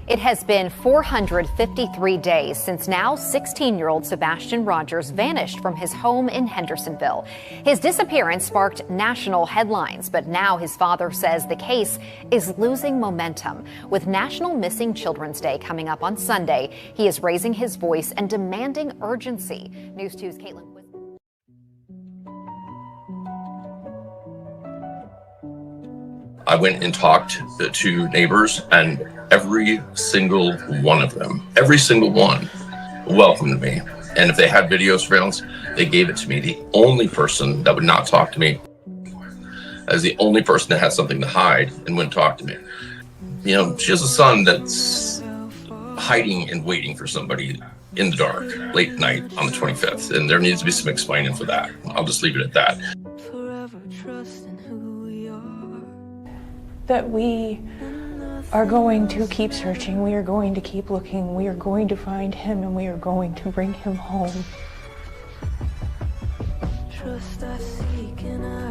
It has been 453 days since now 16-year-old Sebastian Rogers vanished from his home in Hendersonville. His disappearance sparked national headlines, but now his father says the case is losing momentum. With National Missing Children's Day coming up on Sunday, he is raising his voice and demanding urgency. News 2's Caitlin. I went and talked to neighbors, and every single one of them, every single one, welcomed me. And if they had video surveillance, they gave it to me. The only person that would not talk to me, as the only person that had something to hide and wouldn't talk to me. You know, she has a son that's hiding and waiting for somebody in the dark, late at night on the 25th. And there needs to be some explaining for that. I'll just leave it at that. That we are going to keep searching, we are going to keep looking, we are going to find him, and we are going to bring him home.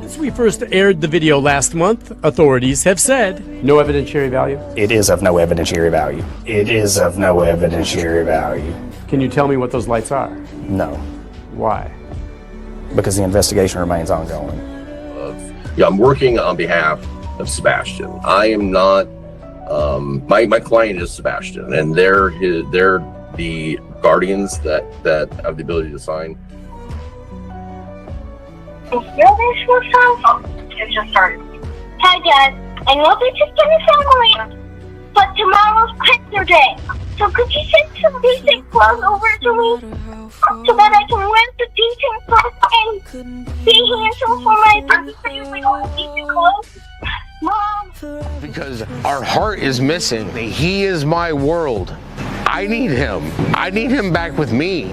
Since we first aired the video last month, authorities have said no evidentiary value. It is of no evidentiary value. It is of no evidentiary value. Can you tell me what those lights are? No. Why? Because the investigation remains ongoing. Yeah, I'm working on behalf of Sebastian. I am not, my client is Sebastian, and they're the guardians that have the ability to sign. It just started. Hi Dad, I know this is gonna sound weird, but tomorrow's picture day. So could you send some decent clothes over to me so that I can wear the decent clothes and be handsome for my birthday with all decent clothes? Mom. Because our heart is missing. He is my world. I need him. I need him back with me.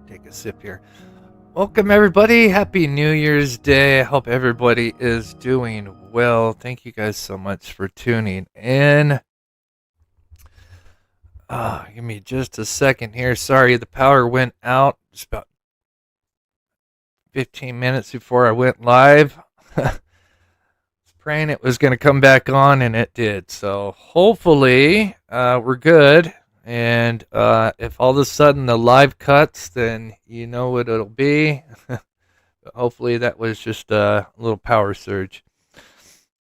take a sip here. Welcome, everybody. Happy New Year's Day. I hope everybody is doing well. Thank you guys so much for tuning in. Give me just a second here. Sorry, the power went out just about 15 minutes before I went live. Praying it was going to come back on, and it did. So hopefully we're good. And if all of a sudden the live cuts, then you know what it'll be. Hopefully that was just a little power surge.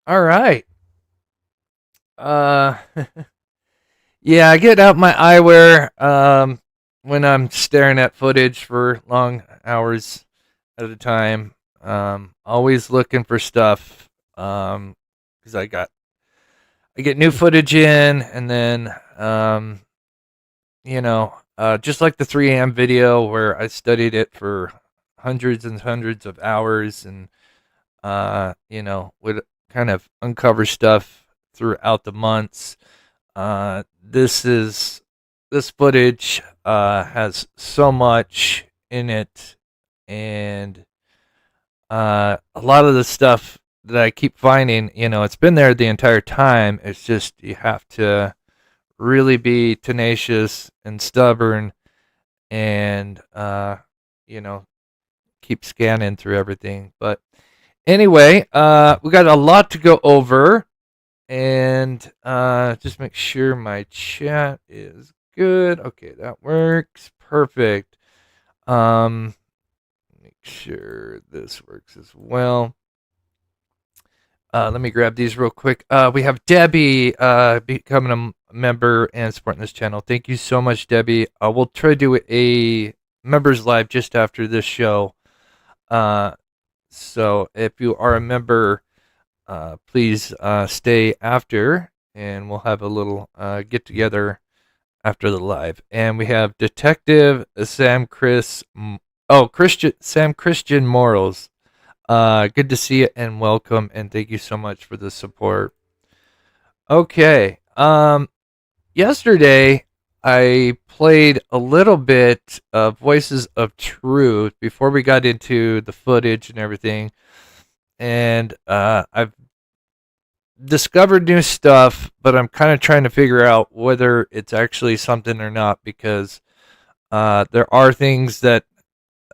All right. Yeah, I get out my eyewear when I'm staring at footage for long hours at a time. Always looking for stuff because I get new footage in, and then just like the 3 a.m. video where I studied it for hundreds and hundreds of hours, and would kind of uncover stuff throughout the months. This footage has so much in it, and a lot of the stuff that I keep finding, it's been there the entire time. It's just you have to really be tenacious and stubborn, and keep scanning through everything. But anyway, we got a lot to go over, and just make sure my chat is good. Okay, that works perfect. Make sure this works as well. Let me grab these real quick. We have Debbie becoming a member and supporting this channel. Thank you so much, Debbie. We'll try to do a members live just after this show. So if you are a member, please stay after, and we'll have a little get together after the live. And we have Detective Sam Christian Morals. Good to see you and welcome, and thank you so much for the support. Okay. Yesterday I played a little bit of Voices of Truth before we got into the footage and everything, and I've discovered new stuff, but I'm kind of trying to figure out whether it's actually something or not, because there are things that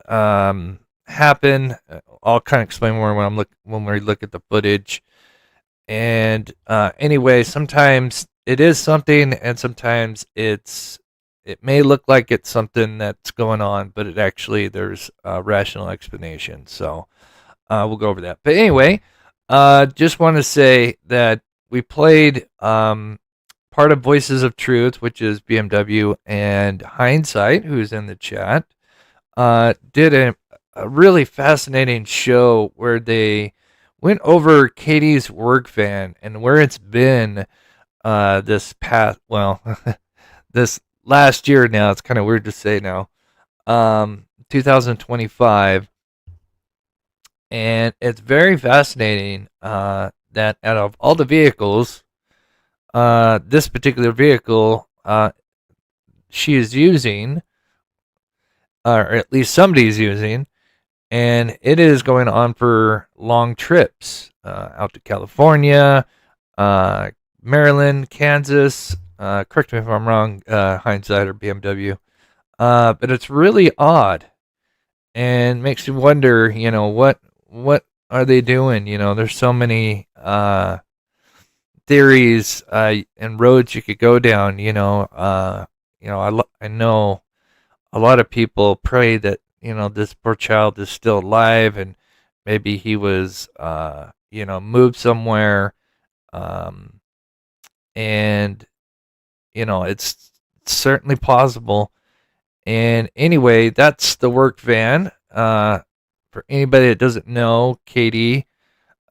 happen. I'll kind of explain more when we look at the footage. And anyway, sometimes it is something, and sometimes it may look like it's something that's going on, but there's a rational explanation. So we'll go over that. But anyway, just want to say that we played part of Voices of Truth, which is BMW and Hindsight, who's in the chat, did a really fascinating show where they went over Katie's work van and where it's been this last year now. It's kind of weird to say now, 2025, and it's very fascinating that out of all the vehicles, this particular vehicle she is using, or at least somebody's using, and it is going on for long trips out to California, Maryland, Kansas. Correct me if I'm wrong, Hindsight or BMW. But it's really odd and makes you wonder, what are they doing? There's so many theories and roads you could go down. I know a lot of people pray that this poor child is still alive, and maybe he was moved somewhere, and it's certainly possible. And anyway, that's the work van. For anybody that doesn't know, Katie,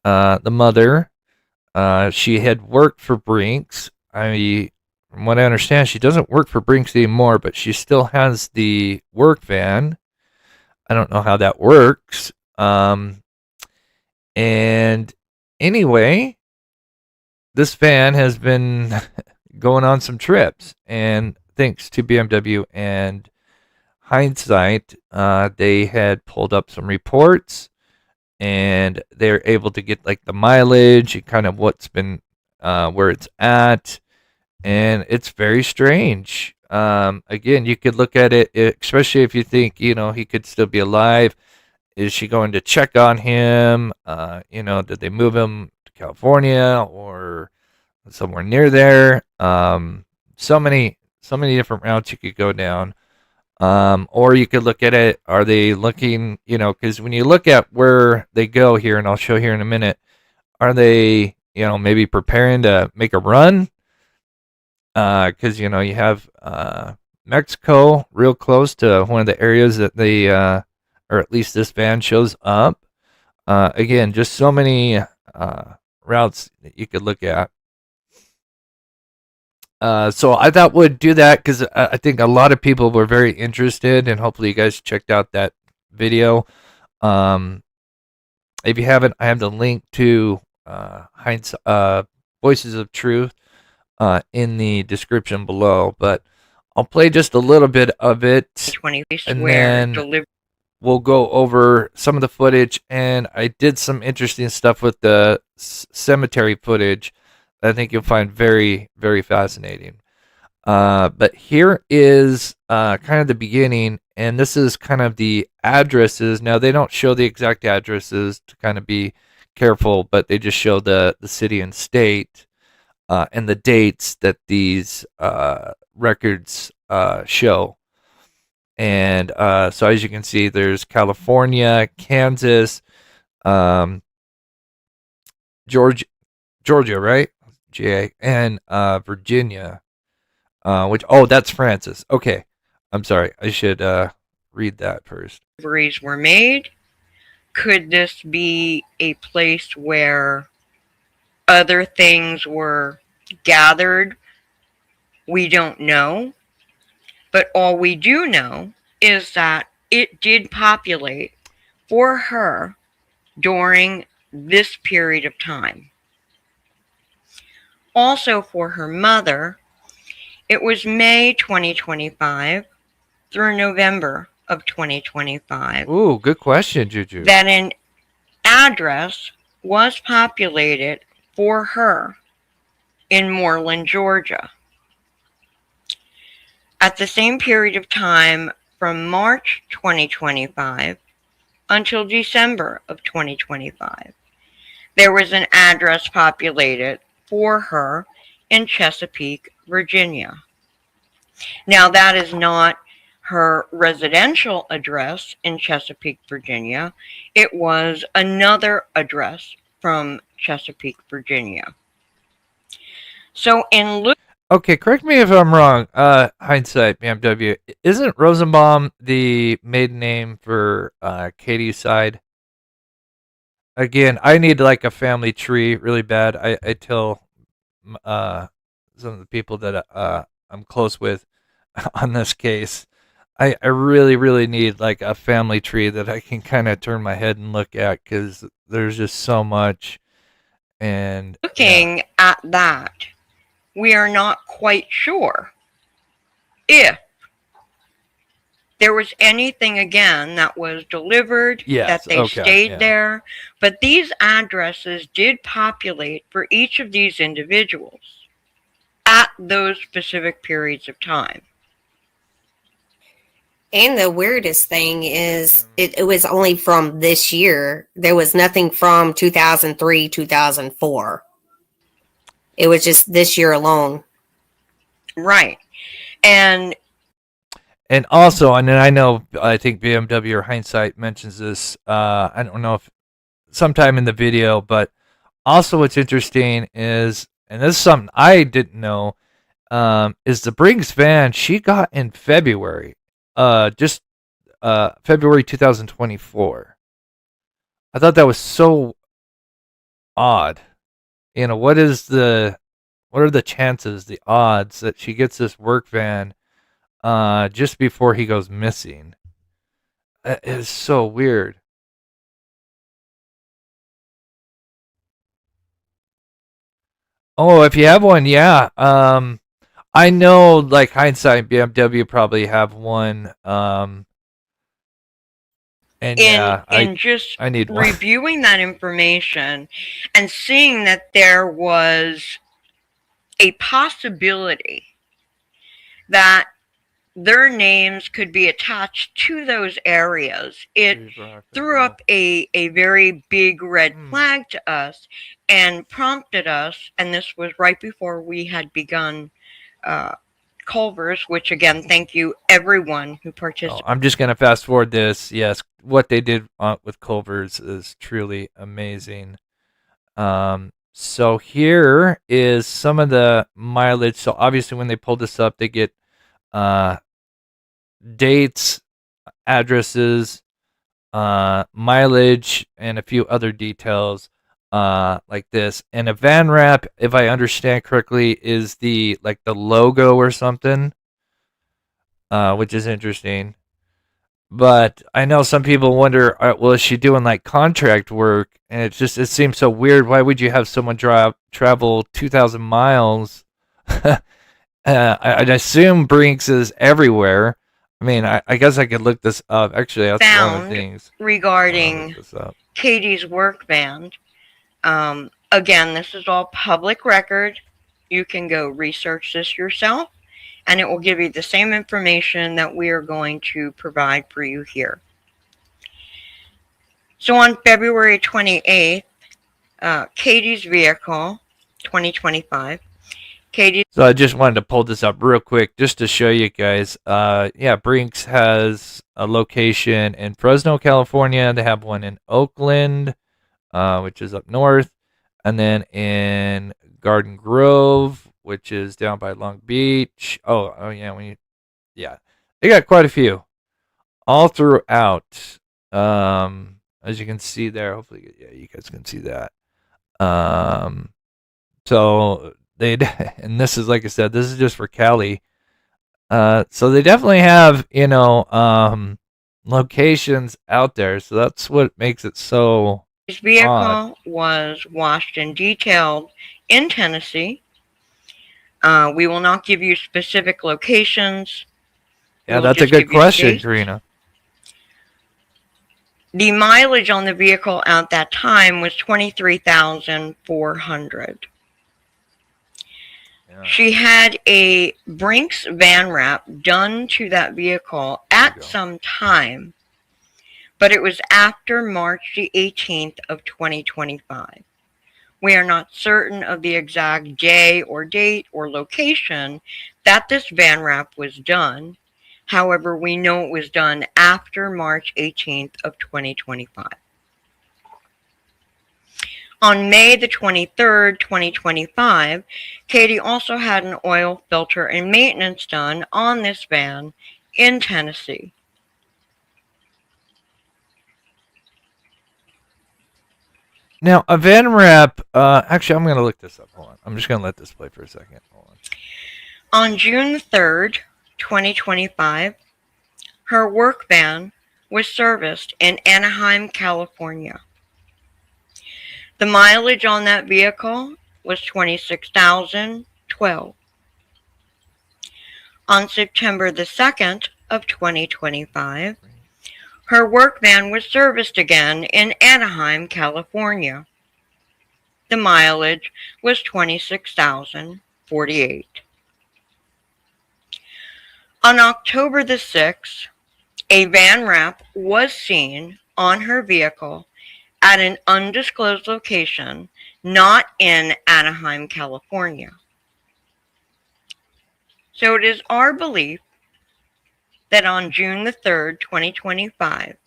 the mother, she had worked for Brinks. From what I understand, she doesn't work for Brinks anymore, but she still has the work van. I don't know how that works. And anyway, this van has been going on some trips, and thanks to BMW and hindsight, they had pulled up some reports and they're able to get like the mileage and kind of what's been where it's at, and it's very strange. Again, you could look at it, especially if you think he could still be alive. Is she going to check on him? Did they move him to California or somewhere near there? So many different routes you could go down. Or you could look at it, are they looking, because when you look at where they go here, and I'll show here in a minute, are they, maybe preparing to make a run? Because, you have Mexico real close to one of the areas that they, or at least this van shows up. Again, just so many routes that you could look at. So I thought we'd do that because I think a lot of people were very interested, and hopefully you guys checked out that video. If you haven't, I have the link to Voices of Truth in the description below. But I'll play just a little bit of it, and then we'll go over some of the footage. And I did some interesting stuff with the cemetery footage I think you'll find very, very fascinating. But here is kind of the beginning, and this is kind of the addresses. Now, they don't show the exact addresses to kind of be careful, but they just show the city and state and the dates that these records show. And so as you can see, there's California, Kansas, Georgia, right? GA, and Virginia, that's Francis. Okay, I'm sorry. I should read that first. Deliveries were made. Could this be a place where other things were gathered? We don't know. But all we do know is that it did populate for her during this period of time. Also for her mother, it was May 2025 through November of 2025. Ooh, good question, Juju. That an address was populated for her in Moreland, Georgia. At the same period of time from March 2025 until December of 2025, there was an address populated for her in Chesapeake, Virginia. Now, that is not her residential address in Chesapeake, Virginia. It was another address from Chesapeake, Virginia. So okay, correct me if I'm wrong, hindsight, BMW. Isn't Rosenbaum the maiden name for Katie's side? Again, I need like a family tree really bad. I tell some of the people that I'm close with on this case, I really, really need like a family tree that I can kind of turn my head and look at, because there's just so much. And looking at that, we are not quite sure if there was anything again that was delivered, that they stayed there. But these addresses did populate for each of these individuals at those specific periods of time. And the weirdest thing is it was only from this year. There was nothing from 2003, 2004. It was just this year alone. Right. And also, and then I think BMW or Hindsight mentions this, I don't know if sometime in the video, but also what's interesting is, and this is something I didn't know, is the Briggs van she got in February, February 2024. I thought that was so odd. What are the chances, the odds that she gets this work van just before he goes missing? It is so weird. Oh, if you have one, yeah. I know, like hindsight, BMW probably have one. And yeah, in just I need one. reviewing that information and seeing that there was a possibility that their names could be attached to those areas, it threw up a very big red flag to us and prompted us, and this was right before we had begun Culver's, which again, thank you everyone who participated. I'm just going to fast forward this. Yes, what they did with Culver's is truly amazing. So here is some of the mileage. So obviously when they pulled this up, they get dates, addresses, mileage, and a few other details like this. And a van wrap, if I understand correctly, is the logo or something, which is interesting. But I know some people wonder, well, is she doing like contract work? And it seems so weird. Why would you have someone travel 2,000 miles? I'd assume Brinks is everywhere. I mean, I guess I could look this up. Actually, that's one of the things regarding Katie's work band. Again, this is all public record. You can go research this yourself, and it will give you the same information that we are going to provide for you here. So on February 28th, Katie's vehicle, 2025, So I just wanted to pull this up real quick just to show you guys. Yeah, Brinks has a location in Fresno, California. They have one in Oakland, which is up north, and then in Garden Grove, which is down by Long Beach. Oh yeah, they got quite a few all throughout. As you can see there, hopefully, yeah, you guys can see that. So and this is, like I said, this is just for Cali. So they definitely have, locations out there. So that's what makes it so his vehicle odd. was washed and detailed in Tennessee. We will not give you specific locations. Yeah, that's a good question, Karina. The mileage on the vehicle at that time was 23,400. Yeah. She had a Brinks van wrap done to that vehicle at some time, but it was after March the 18th of 2025. We are not certain of the exact day or date or location that this van wrap was done. However, we know it was done after March 18th of 2025. On May the 23rd, 2025, Katie also had an oil filter and maintenance done on this van in Tennessee. Now, a van wrap, actually, I'm going to look this up. Hold on. I'm just going to let this play for a second. Hold on. On June 3rd, 2025, her work van was serviced in Anaheim, California. The mileage on that vehicle was 26,012. On September the 2nd of 2025, her work van was serviced again in Anaheim, California. The mileage was 26,048. On October the 6th, a van wrap was seen on her vehicle at an undisclosed location, not in Anaheim, California. So it is our belief that on June the 3rd, 2025,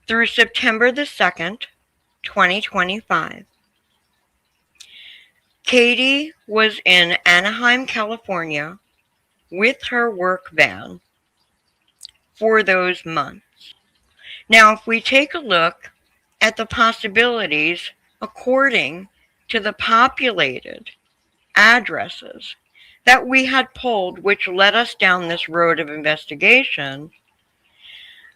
through September the 2nd, 2025, Katie was in Anaheim, California with her work van for those months. Now, if we take a look at the possibilities according to the populated addresses that we had pulled, which led us down this road of investigation,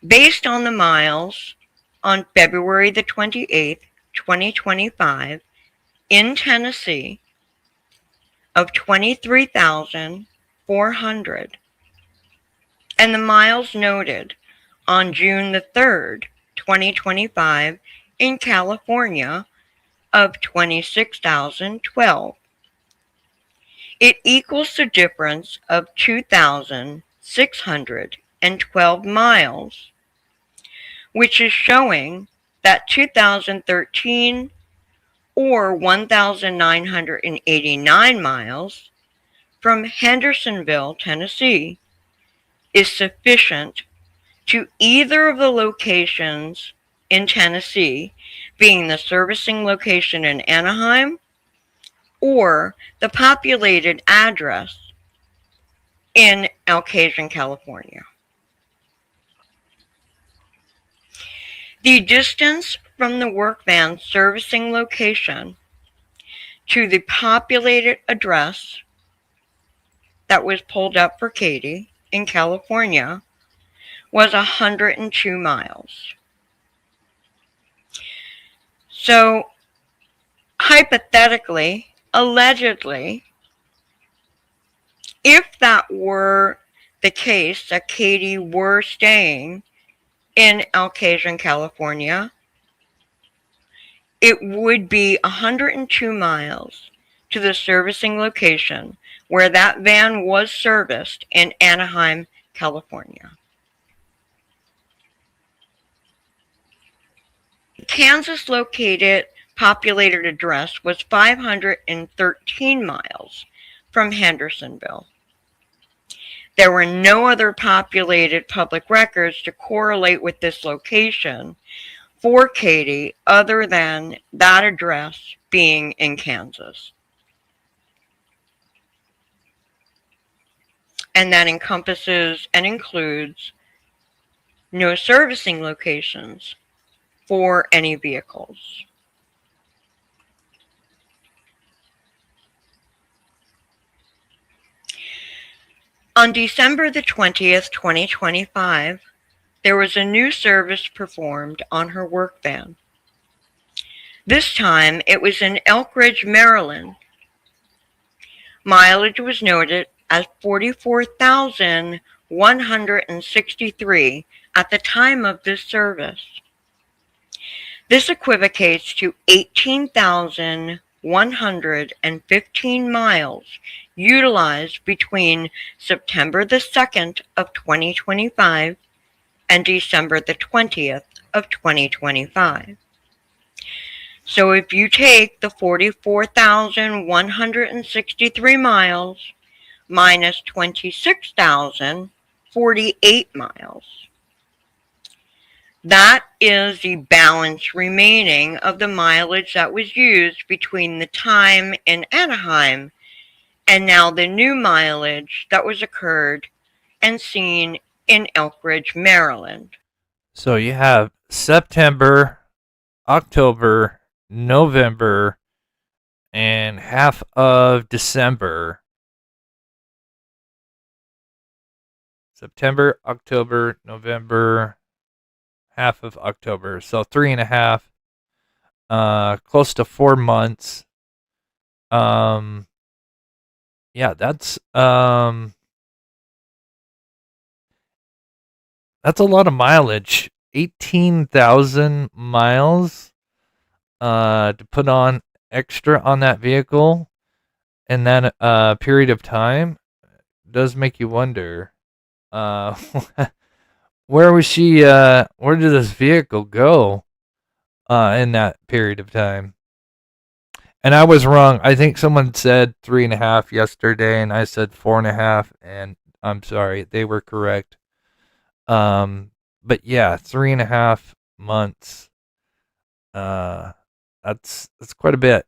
based on the miles on February the 28th, 2025, in Tennessee, of 23,400, and the miles noted on June the 3rd, 2025 in California of 26,012. It equals the difference of 2,612 miles, which is showing that 2013 or 1,989 miles from Hendersonville, Tennessee is sufficient to either of the locations in Tennessee, being the servicing location in Anaheim or the populated address in Alcasian, California. The distance from the work van servicing location to the populated address that was pulled up for Katie in California was 102 miles. So, hypothetically, allegedly, if that were the case, that Katie were staying in Alcasian, California, it would be 102 miles to the servicing location where that van was serviced in Anaheim, California. Kansas located populated address was 513 miles from Hendersonville. There were no other populated public records to correlate with this location for Katie other than that address being in Kansas. And that encompasses and includes no servicing locations for any vehicles. On December the 20th, 2025, there was a new service performed on her work van. This time, it was in Elk Ridge, Maryland. Mileage was noted as 44,163 at the time of this service. This equivocates to 18,115 miles utilized between September the 2nd of 2025 and December the 20th of 2025. So if you take the 44,163 miles minus 26,048 miles, that is the balance remaining of the mileage that was used between the time in Anaheim and now the new mileage that was occurred and seen in Elk Ridge, Maryland. So you have September, October, November, and half of December. September, October, November, half of October. So 3.5, close to 4 months. Yeah, that's a lot of mileage. 18,000 miles to put on extra on that vehicle in that period of time does make you wonder where was she where did this vehicle go in that period of time. And I was wrong. I think someone said 3.5 yesterday, and I said 4.5, and I'm sorry, they were correct. But yeah, 3.5 months. That's quite a bit.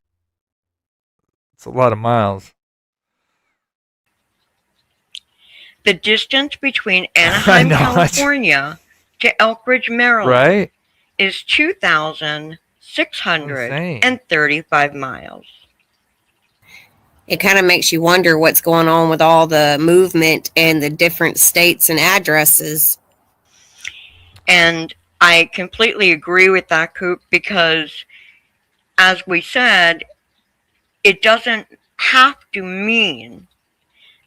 It's a lot of miles. The distance between Anaheim, California to Elk Ridge, Maryland, is 2,635 miles. It kind of makes you wonder what's going on with all the movement and the different states and addresses. And I completely agree with that, Coop, because as we said, it doesn't have to mean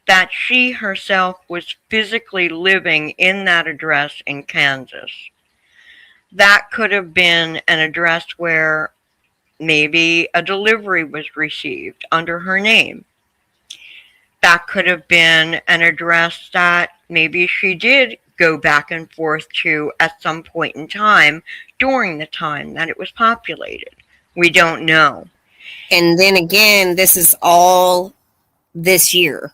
that she herself was physically living in that address in Kansas. That could have been an address where maybe a delivery was received under her name. That could have been an address that maybe she did go back and forth to at some point in time during the time that it was populated. We don't know. And then again, this is all this year.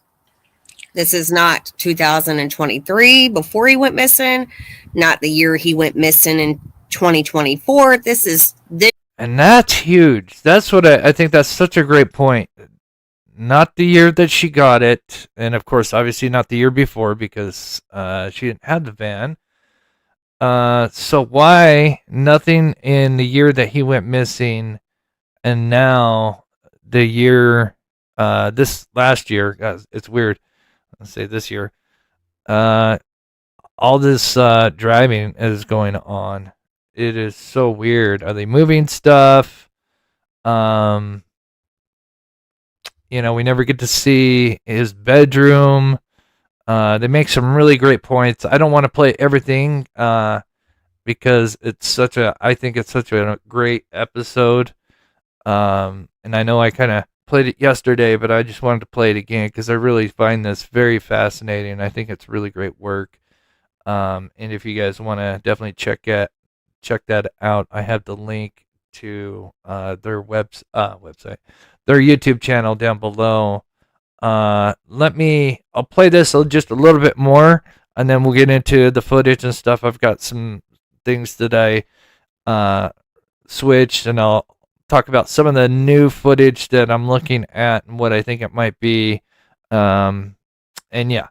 This is not 2023 before he went missing, not the year he went missing in 2024. This is this. And that's huge. That's what I think that's such a great point. Not the year that she got it. And of course, obviously not the year before because she didn't have the van. So why nothing in the year that he went missing and now the year, this last year, it's weird. Let's say this year, all this driving is going on. It is so weird. Are they moving stuff? You know, we never get to see his bedroom. They make some really great points. I don't want to play everything because I think it's such a great episode. And I know I kind of played it yesterday, but I just wanted to play it again because I really find this very fascinating. I think it's really great work. And if you guys want to definitely check that out, I have the link to their website, their YouTube channel down below. I'll play this just a little bit more, and then we'll get into the footage and stuff. I've got some things that I switched, and I'll talk about some of the new footage that I'm looking at and what I think it might be. And yeah.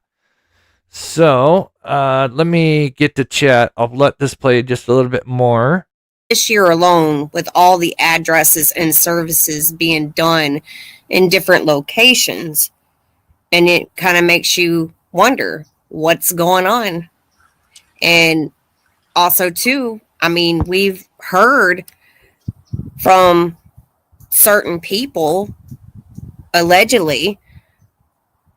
So let me get to chat. I'll let this play just a little bit more. This year alone, with all the addresses and services being done in different locations, and it kind of makes you wonder what's going on. And also, too, I mean, we've heard from certain people, allegedly,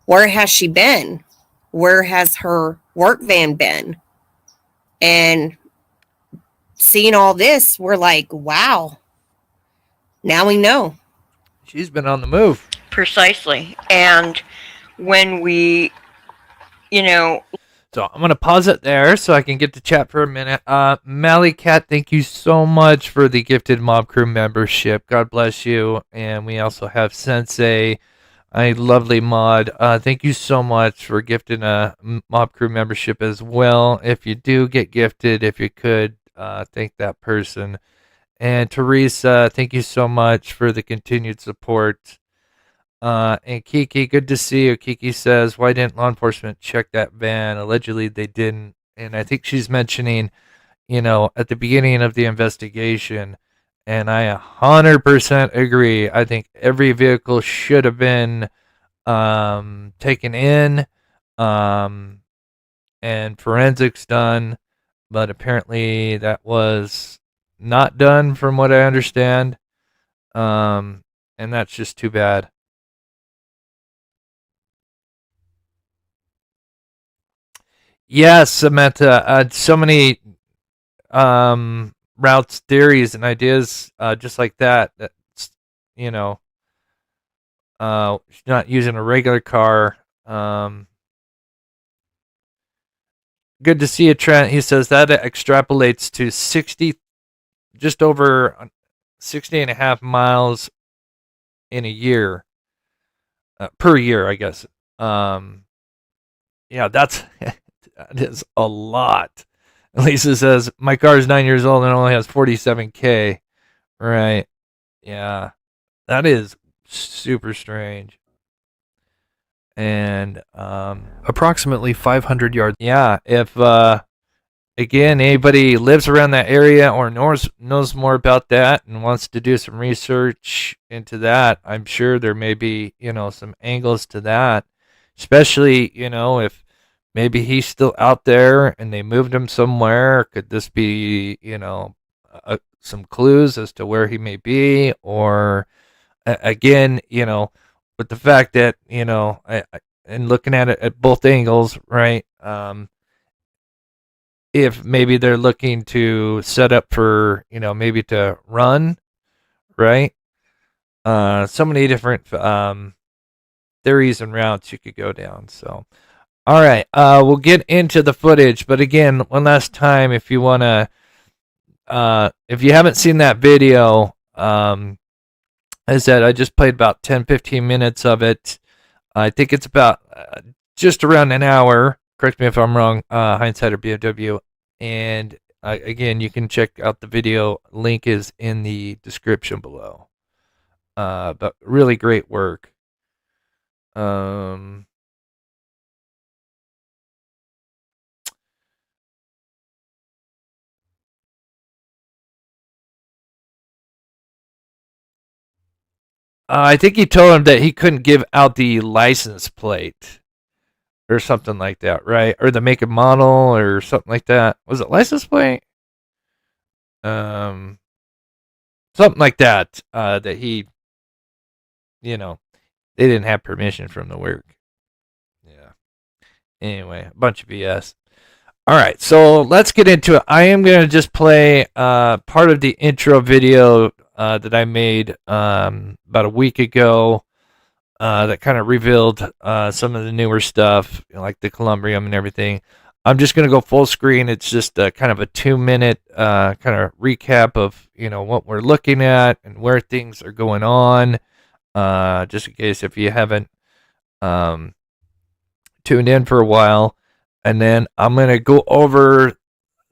where has she been? Where has her work van been? And seeing all this, we're like, wow, now we know. She's been on the move. Precisely. And when we, So I'm going to pause it there so I can get to chat for a minute. Mally Cat, thank you so much for the gifted Mob Crew membership. God bless you. And we also have Sensei, a lovely mod. Thank you so much for gifting a Mob Crew membership as well. If you do get gifted, if you could, thank that person. And Teresa, thank you so much for the continued support. And Kiki, good to see you. Kiki says, why didn't law enforcement check that van? Allegedly, they didn't. And I think she's mentioning, at the beginning of the investigation, and I 100% agree. I think every vehicle should have been taken in and forensics done, but apparently that was not done from what I understand. And that's just too bad. Yes, Samantha. So many routes, theories, and ideas just like that. That's, she's not using a regular car. Good to see you, Trent. He says that extrapolates to just over 60 and a half miles in a year. Per year, I guess. Yeah, that is a lot. Lisa says, my car is 9 years old and only has 47K. Right. Yeah. That is super strange. And approximately 500 yards. Yeah. If, again, anybody lives around that area or knows more about that and wants to do some research into that, I'm sure there may be, some angles to that. Especially, if maybe he's still out there and they moved him somewhere. Could this be, some clues as to where he may be? Or again, with the fact that, and looking at it at both angles, right? If maybe they're looking to set up for, maybe to run, right? So many different theories and routes you could go down. So, all right, we'll get into the footage, but again, one last time, if you want to, if you haven't seen that video, as I said, I just played about 10-15 minutes of it. I think it's about just around an hour. Correct me if I'm wrong, Hindsight or BMW. And again, you can check out the video. Link is in the description below. But really great work. I think he told him that he couldn't give out the license plate or something like that, right? Or the make and model or something like that. Was it license plate? Something like that. That he, they didn't have permission from the work. Yeah. Anyway, a bunch of BS. All right, so let's get into it. I am going to just play part of the intro video that I made about a week ago that kind of revealed some of the newer stuff, like the Columbrium and everything. I'm just going to go full screen. It's just kind of a 2-minute kind of recap of, what we're looking at and where things are going on, just in case if you haven't tuned in for a while. And then I'm going to go over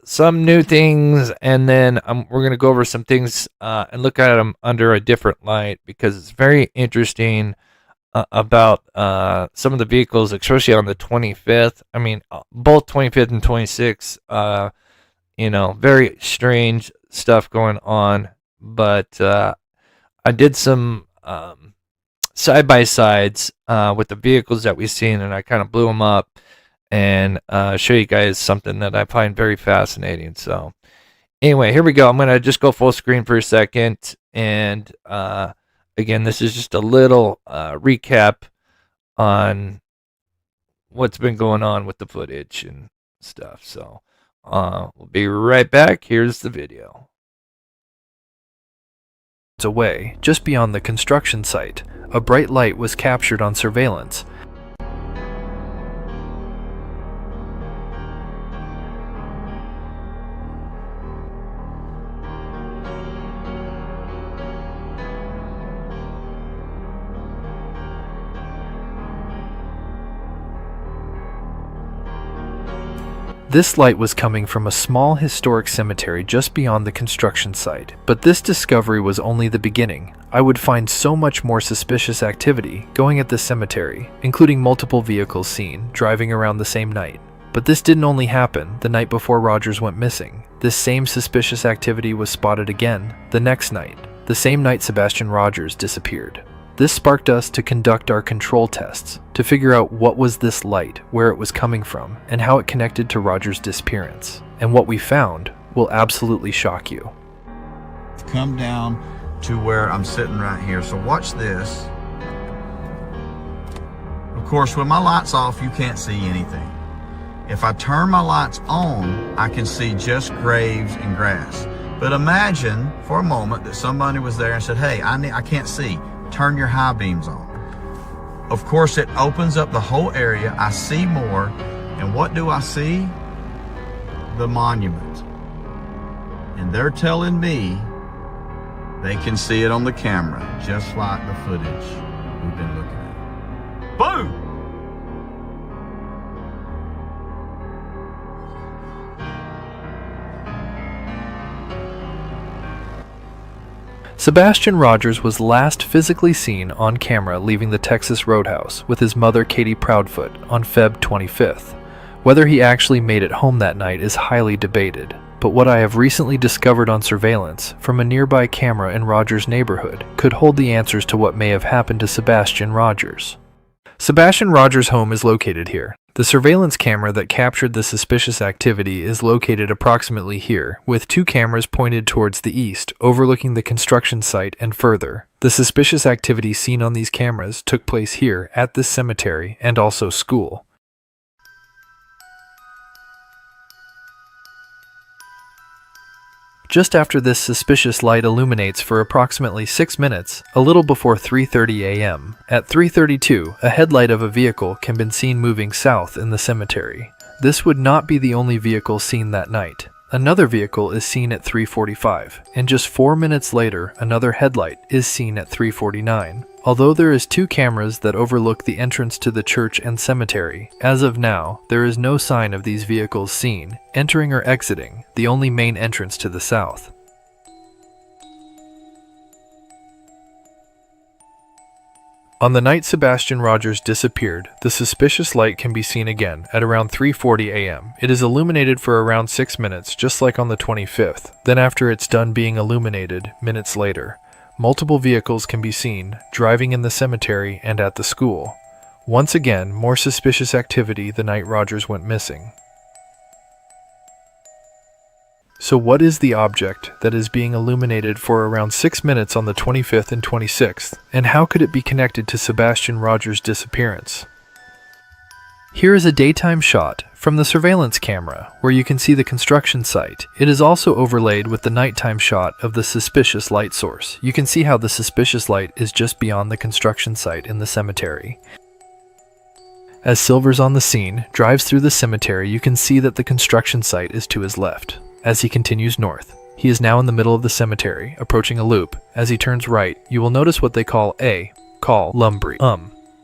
some new things, and then we're going to go over some things and look at them under a different light, because it's very interesting about some of the vehicles, especially on the 25th. I mean, both 25th and 26th, very strange stuff going on. But I did some side-by-sides with the vehicles that we've seen, and I kind of blew them up and show you guys something that I find very fascinating. So anyway, here we go. I'm going to just go full screen for a second. And again, this is just a little recap on what's been going on with the footage and stuff. So we'll be right back. Here's the video. Away, just beyond the construction site, a bright light was captured on surveillance. This light was coming from a small historic cemetery just beyond the construction site, but this discovery was only the beginning. I would find so much more suspicious activity going at this cemetery, including multiple vehicles seen driving around the same night. But this didn't only happen the night before Rogers went missing. This same suspicious activity was spotted again the next night, the same night Sebastian Rogers disappeared. This sparked us to conduct our control tests to figure out what was this light, where it was coming from, and how it connected to Rogers' disappearance. And what we found will absolutely shock you. Come down to where I'm sitting right here. So watch this. Of course, when my light's off, you can't see anything. If I turn my lights on, I can see just graves and grass. But imagine for a moment that somebody was there and said, hey, I can't see. Turn your high beams on. Of course, it opens up the whole area. I see more. And what do I see? The monument. And they're telling me they can see it on the camera, just like the footage we've been looking at. Boom! Sebastian Rogers was last physically seen on camera leaving the Texas Roadhouse with his mother Katie Proudfoot on Feb 25th. Whether he actually made it home that night is highly debated, but what I have recently discovered on surveillance from a nearby camera in Rogers' neighborhood could hold the answers to what may have happened to Sebastian Rogers. Sebastian Rogers' home is located here. The surveillance camera that captured the suspicious activity is located approximately here, with two cameras pointed towards the east, overlooking the construction site and further. The suspicious activity seen on these cameras took place here at this cemetery and also school. Just after this suspicious light illuminates for approximately 6 minutes, a little before 3:30 a.m. At 3:32, a headlight of a vehicle can be seen moving south in the cemetery. This would not be the only vehicle seen that night. Another vehicle is seen at 3:45, and just 4 minutes later, another headlight is seen at 3:49. Although there is 2 cameras that overlook the entrance to the church and cemetery, as of now, there is no sign of these vehicles seen, entering or exiting the only main entrance to the south. On the night Sebastian Rogers disappeared, the suspicious light can be seen again at around 3:40 a.m. It is illuminated for around 6 minutes, just like on the 25th. Then after it's done being illuminated, minutes later, multiple vehicles can be seen, driving in the cemetery and at the school. Once again, more suspicious activity the night Rogers went missing. So what is the object that is being illuminated for around 6 minutes on the 25th and 26th, and how could it be connected to Sebastian Rogers' disappearance? Here is a daytime shot from the surveillance camera where you can see the construction site. It is also overlaid with the nighttime shot of the suspicious light source. You can see how the suspicious light is just beyond the construction site in the cemetery. As Silver's on the scene, drives through the cemetery, you can see that the construction site is to his left. As he continues north, he is now in the middle of the cemetery, approaching a loop. As he turns right, you will notice what they call lumbre.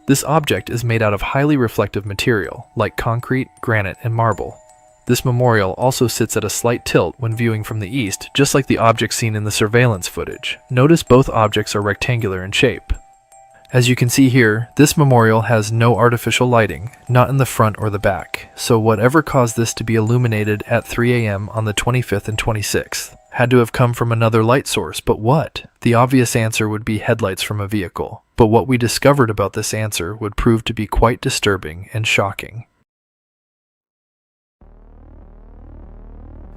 This object is made out of highly reflective material, like concrete, granite, and marble. This memorial also sits at a slight tilt when viewing from the east, just like the object seen in the surveillance footage. Notice both objects are rectangular in shape. As you can see here, this memorial has no artificial lighting, not in the front or the back, so whatever caused this to be illuminated at 3 a.m. on the 25th and 26th had to have come from another light source, but what? The obvious answer would be headlights from a vehicle, but what we discovered about this answer would prove to be quite disturbing and shocking.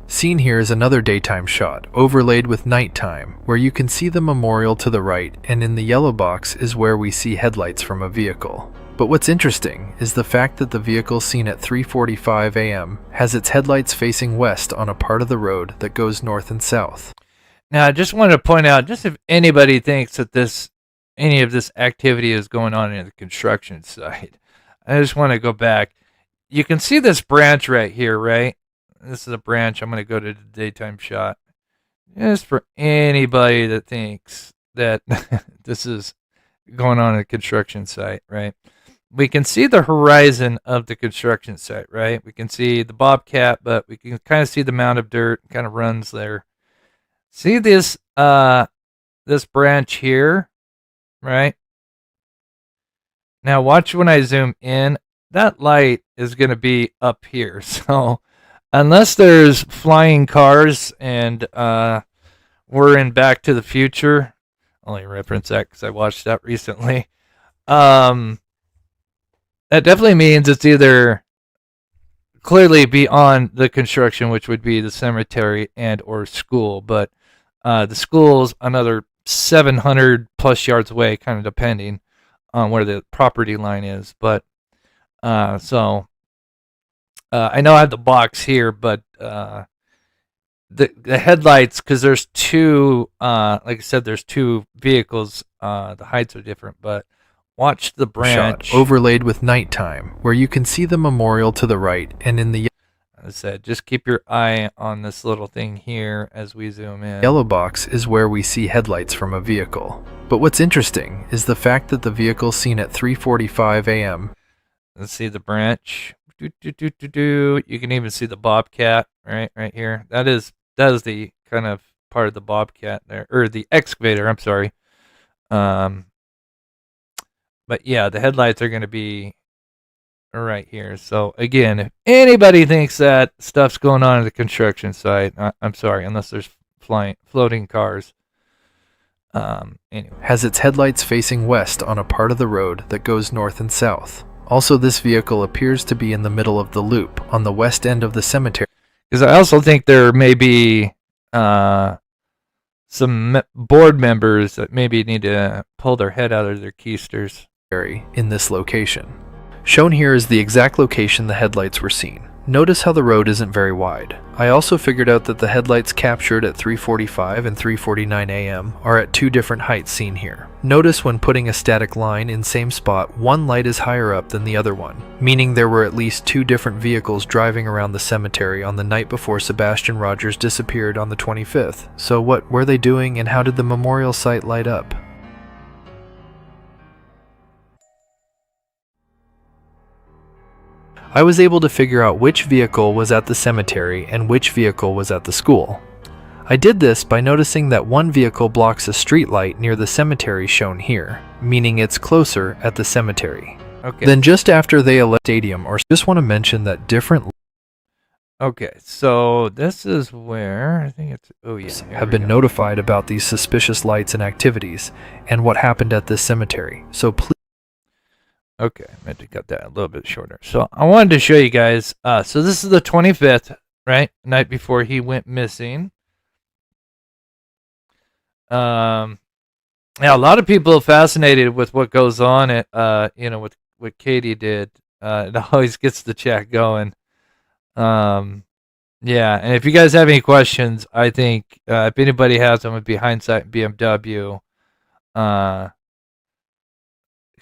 Seen here is another daytime shot, overlaid with nighttime, where you can see the memorial to the right, and in the yellow box is where we see headlights from a vehicle. But what's interesting is the fact that the vehicle seen at 3:45 a.m. has its headlights facing west on a part of the road that goes north and south. Now, I just wanted to point out, just if anybody thinks that any of this activity is going on in the construction site, I just want to go back. You can see this branch right here, right? This is a branch. I'm going to go to the daytime shot. Just for anybody that thinks that this is going on in a construction site, right? We can see the horizon of the construction site, right? We can see the bobcat, but we can kind of see the mound of dirt kind of runs there. See this this branch here, right? Now watch when I zoom in. That light is going to be up here. So unless there's flying cars and we're in Back to the Future, only reference that because I watched that recently. That definitely means it's either clearly beyond the construction, which would be the cemetery and or school. But the school's another 700 plus yards away, kind of depending on where the property line is. But I know I have the box here, but the headlights, because there's two, like I said, there's two vehicles. The heights are different, but watch the branch. Shot overlaid with nighttime, where you can see the memorial to the right, and in the As I said, just keep your eye on this little thing here as we zoom in. yellow box is where we see headlights from a vehicle. But what's interesting is the fact that the vehicle seen at 3:45 a.m. Let's see the branch. You can even see the bobcat right here. That is the kind of part of the bobcat there, or the excavator. I'm sorry. But yeah, the headlights are going to be right here. So again, if anybody thinks that stuff's going on at the construction site, I'm sorry, unless there's floating cars. Anyway, has its headlights facing west on a part of the road that goes north and south. Also, this vehicle appears to be in the middle of the loop on the west end of the cemetery. Because I also think there may be some board members that maybe need to pull their head out of their keisters. In this location. Shown here is the exact location the headlights were seen. Notice how the road isn't very wide. I also figured out that the headlights captured at 3:45 and 3:49 a.m. are at two different heights seen here. Notice when putting a static line in same spot, one light is higher up than the other one, meaning there were at least two different vehicles driving around the cemetery on the night before Sebastian Rogers disappeared on the 25th. So what were they doing, and how did the memorial site light up? I was able to figure out which vehicle was at the cemetery and which vehicle was at the school. I did this by noticing that one vehicle blocks a street light near the cemetery shown here, meaning it's closer at the cemetery. Okay. Then just after they elect stadium, or just want to mention that different Okay, so this is where I think it's have been notified about these suspicious lights and activities and what happened at this cemetery. So please. Okay, I meant to cut that a little bit shorter. So I wanted to show you guys. So this is the 25th, right? Night before he went missing. Yeah, a lot of people are fascinated with what goes on at, with what Katie did. It always gets the chat going. Yeah, and if you guys have any questions, I think if anybody has them, it would be Hindsight BMW.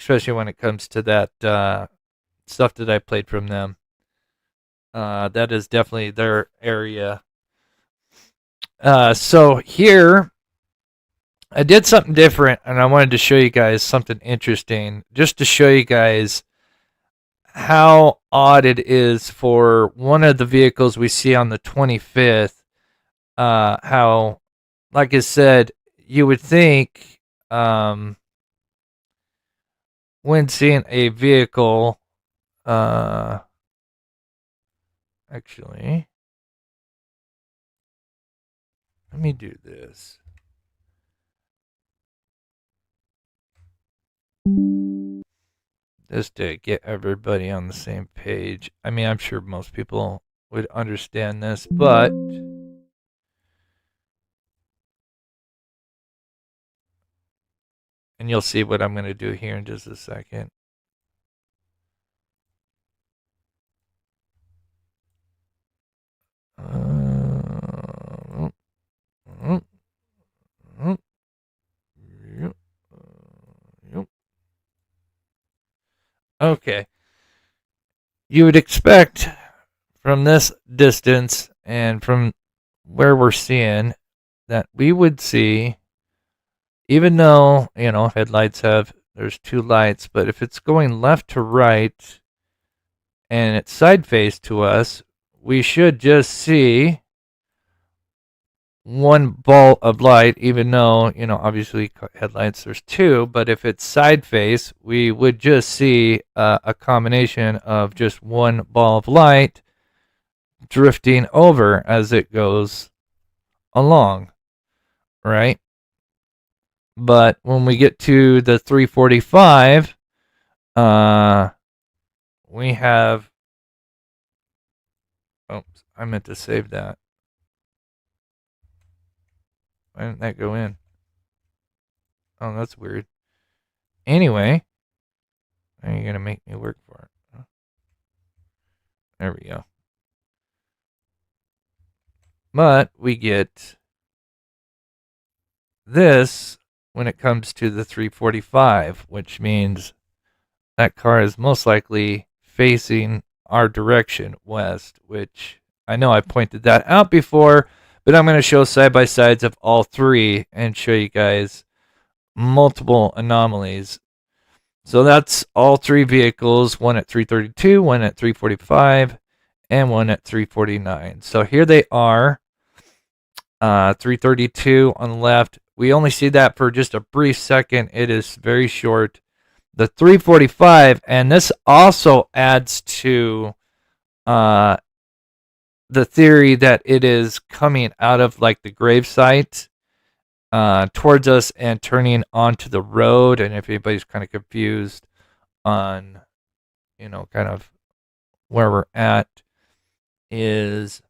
Especially when it comes to that stuff that I played from them. That is definitely their area. So here, I did something different, and I wanted to show you guys something interesting, just to show you guys how odd it is for one of the vehicles we see on the 25th. How, like I said, you would think... when seeing a vehicle, actually, let me do this. Just to get everybody on the same page. I mean, I'm sure most people would understand this, but and you'll see what I'm going to do here in just a second. Okay. You would expect from this distance and from where we're seeing that we would see, even though, headlights there's two lights, but if it's going left to right and it's side face to us, we should just see one ball of light, even though, obviously headlights there's two, but if it's side face, we would just see a combination of just one ball of light drifting over as it goes along, right? But when we get to the 345, we have, oops, I meant to save that. Why didn't that go in? Oh, that's weird. Anyway, are you going to make me work for it? There we go. But we get this when it comes to the 345, which means that car is most likely facing our direction, west, which I know I pointed that out before, but I'm going to show side-by-sides of all three and show you guys multiple anomalies. So that's all three vehicles, one at 332, one at 345, and one at 349. So here they are, 332 on the left. We only see that for just a brief second. It is very short. The 345, and this also adds to the theory that it is coming out of like the gravesite towards us and turning onto the road. And if anybody's kind of confused on, kind of where we're at, is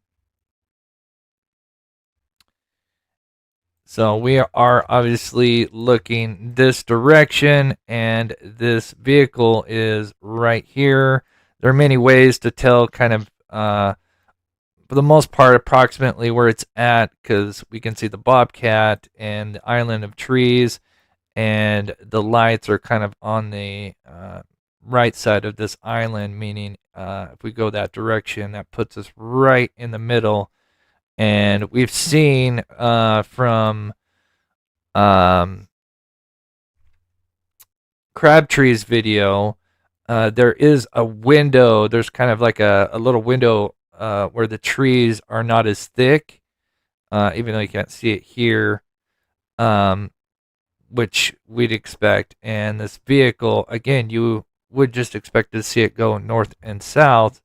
So we are obviously looking this direction, and this vehicle is right here. There are many ways to tell kind of, for the most part, approximately where it's at, because we can see the bobcat and the island of trees, and the lights are kind of on the right side of this island, meaning if we go that direction, that puts us right in the middle. And we've seen from Crabtree's video, there is a window. There's kind of like a little window where the trees are not as thick, even though you can't see it here, which we'd expect. And this vehicle, again, you would just expect to see it go north and south.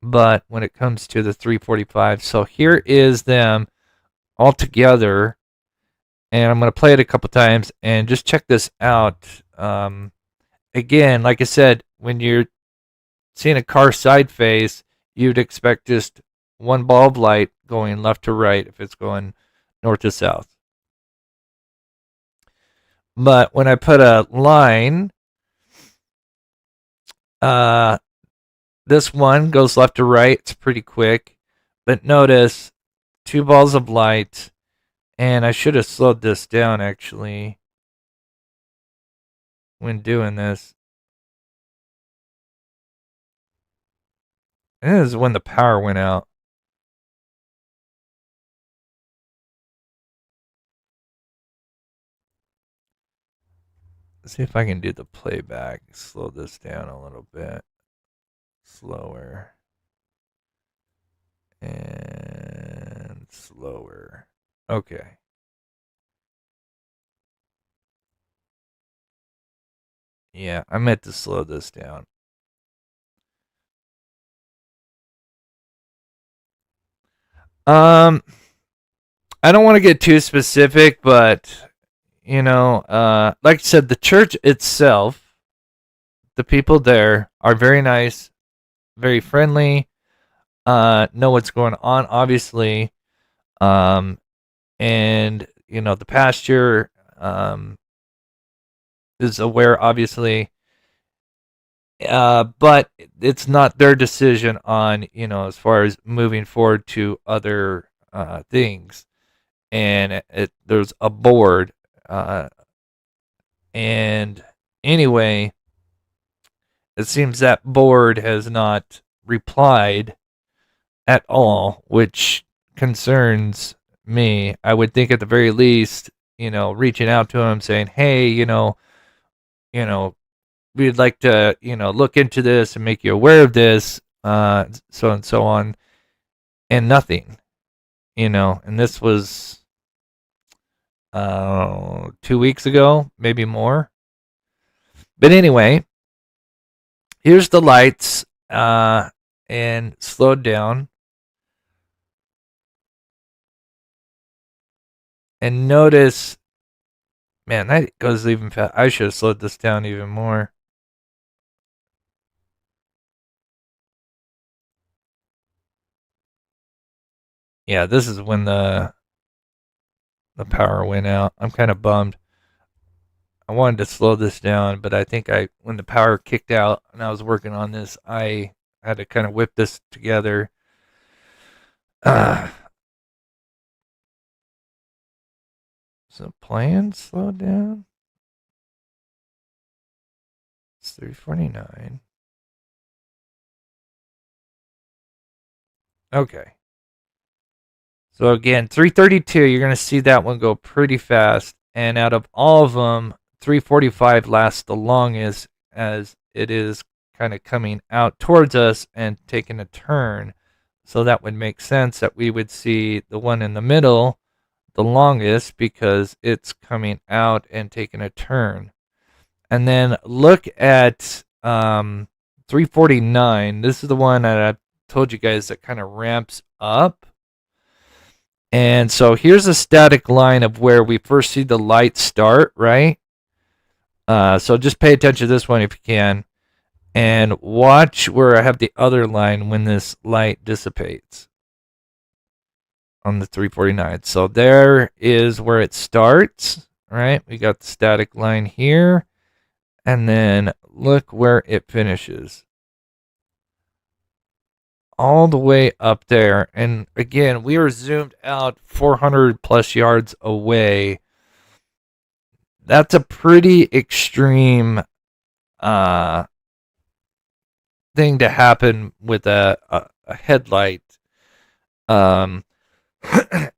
But when it comes to the 345, so here is them all together, and I'm going to play it a couple times and just check this out. Again, like I said, when you're seeing a car side face, you'd expect just one bulb light going left to right if it's going north to south. But when I put a line, this one goes left to right. It's pretty quick. But notice 2 balls of light. And I should have slowed this down, actually, when doing this. And this is when the power went out. Let's see if I can do the playback. Slow this down a little bit. Slower. And slower. Okay. Yeah, I meant to slow this down. I don't want to get too specific, but like I said, the church itself, the people there are very nice, very friendly, know what's going on, obviously. And the pastor is aware, obviously, but it's not their decision on, as far as moving forward to other things. And there's a board, and anyway, it seems that board has not replied at all, which concerns me. I would think at the very least, reaching out to him saying, hey, we'd like to, look into this and make you aware of this, so and so on, and nothing, and this was 2 weeks ago, maybe more. But anyway, here's the lights, and slowed down. And notice, man, that goes even fast. I should have slowed this down even more. Yeah, this is when the power went out. I'm kind of bummed. I wanted to slow this down, but I think when the power kicked out and I was working on this, I had to kind of whip this together. So plan slowed down. It's 349. Okay. So again, 332, you're going to see that one go pretty fast. And out of all of them, 345 lasts the longest, as it is kind of coming out towards us and taking a turn. So that would make sense that we would see the one in the middle the longest, because it's coming out and taking a turn. And then look at 349. This is the one that I told you guys that kind of ramps up. And so here's a static line of where we first see the light start, right? So just pay attention to this one if you can. And watch where I have the other line when this light dissipates. on the 349. So there is where it starts, right? We got the static line here, and then look where it finishes. All the way up there. And again, we are zoomed out 400 plus yards away. That's a pretty extreme thing to happen with a headlight. And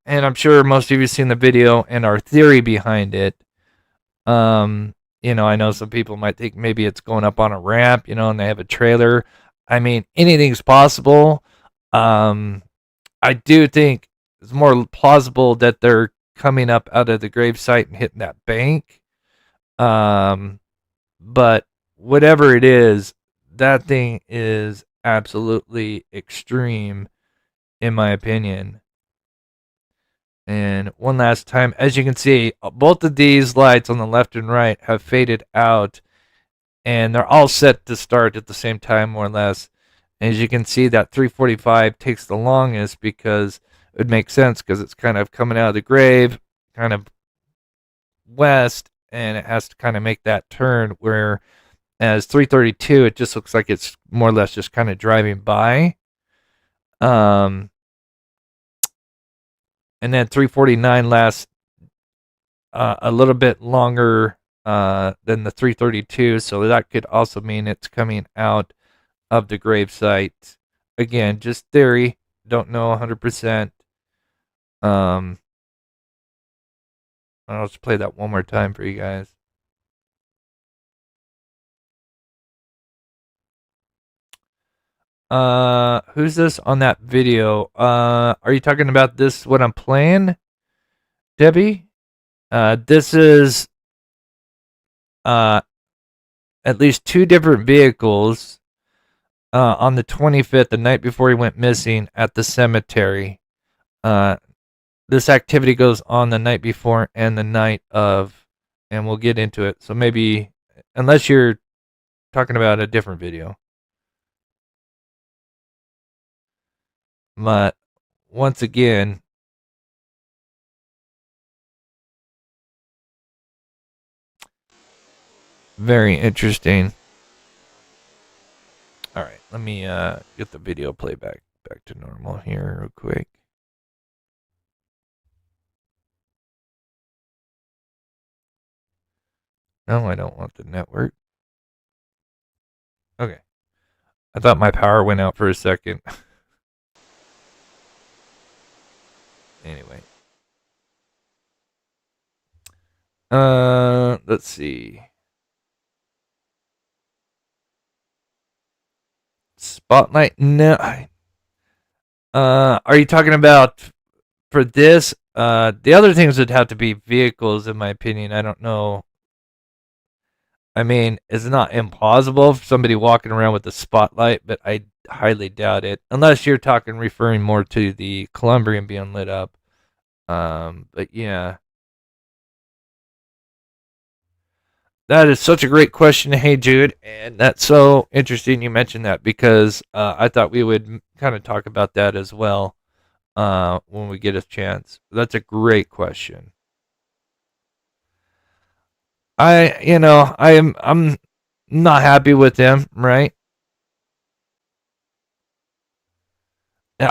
I'm sure most of you have seen the video and our theory behind it. You know, I know some people might think maybe it's going up on a ramp, you know, and they have a trailer. I mean, anything's possible. I do think it's more plausible that they're coming up out of the gravesite and hitting that bank. But whatever it is, that thing is absolutely extreme, in my opinion. And one last time, as you can see, both of these lights on the left and right have faded out, and they're all set to start at the same time, more or less. As you can see, that 345 takes the longest because it would make sense because it's kind of coming out of the grave, kind of west, and it has to kind of make that turn, where as 332, it just looks like it's more or less just kind of driving by. And then 349 lasts a little bit longer than the 332, so that could also mean it's coming out of the gravesite. Again, just theory, don't know 100%. I'll just play that one more time for you guys. Who's this on that video? Are you talking about this, what I'm playing, Debbie? This is at least two different vehicles on the 25th, the night before he went missing, at the cemetery. This activity goes on the night before and the night of, and we'll get into it. So maybe, unless you're talking about a different video. But once again, very interesting. All right, let me get the video playback back to normal here real quick. No, I don't want the network. Okay. I thought my power went out for a second. Anyway. Let's see. Spotlight? No. Are you talking about for this? The other things would have to be vehicles, in my opinion. I don't know. I mean, it's not implausible for somebody walking around with a spotlight, but I highly doubt it. Unless you're referring more to the Columbrian being lit up. But yeah. That is such a great question, hey Jude, and that's so interesting you mentioned that, because I thought we would kind of talk about that as well when we get a chance. That's a great question. I'm not happy with them, right?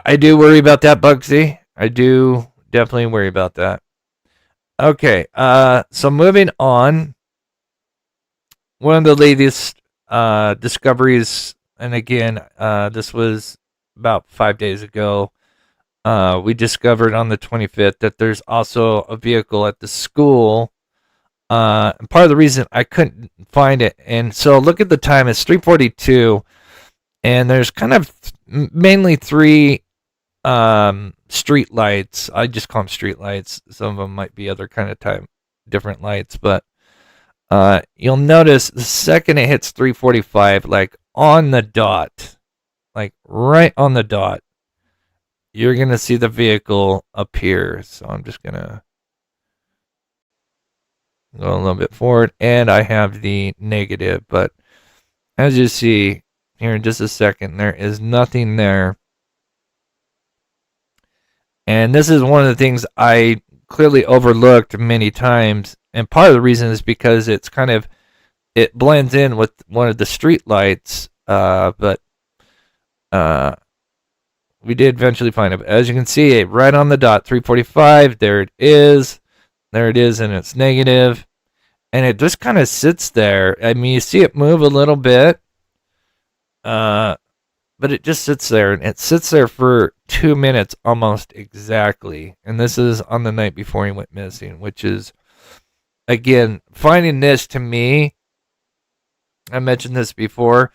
I do worry about that, Bugsy. I do definitely worry about that. Okay, so moving on. One of the latest discoveries, and again, this was about 5 days ago, we discovered on the 25th that there's also a vehicle at the school. And part of the reason I couldn't find it, and so look at the time, it's 3:42, and there's kind of mainly three street lights. I just call them street lights. Some of them might be other kind of time, different lights, but you'll notice the second it hits 3:45, like on the dot, like right on the dot, you're going to see the vehicle appear. So I'm just going to go a little bit forward, and I have the negative, but as you see here in just a second, there is nothing there. And this is one of the things I clearly overlooked many times. And part of the reason is because it blends in with one of the street lights. But we did eventually find it. As you can see, right on the dot, 345. There it is. There it is, and it's negative. And it just kind of sits there. I mean, you see it move a little bit. But it just sits there, and it sits there for 2 minutes almost exactly. And this is on the night before he went missing, which is, again, finding this to me, I mentioned this before,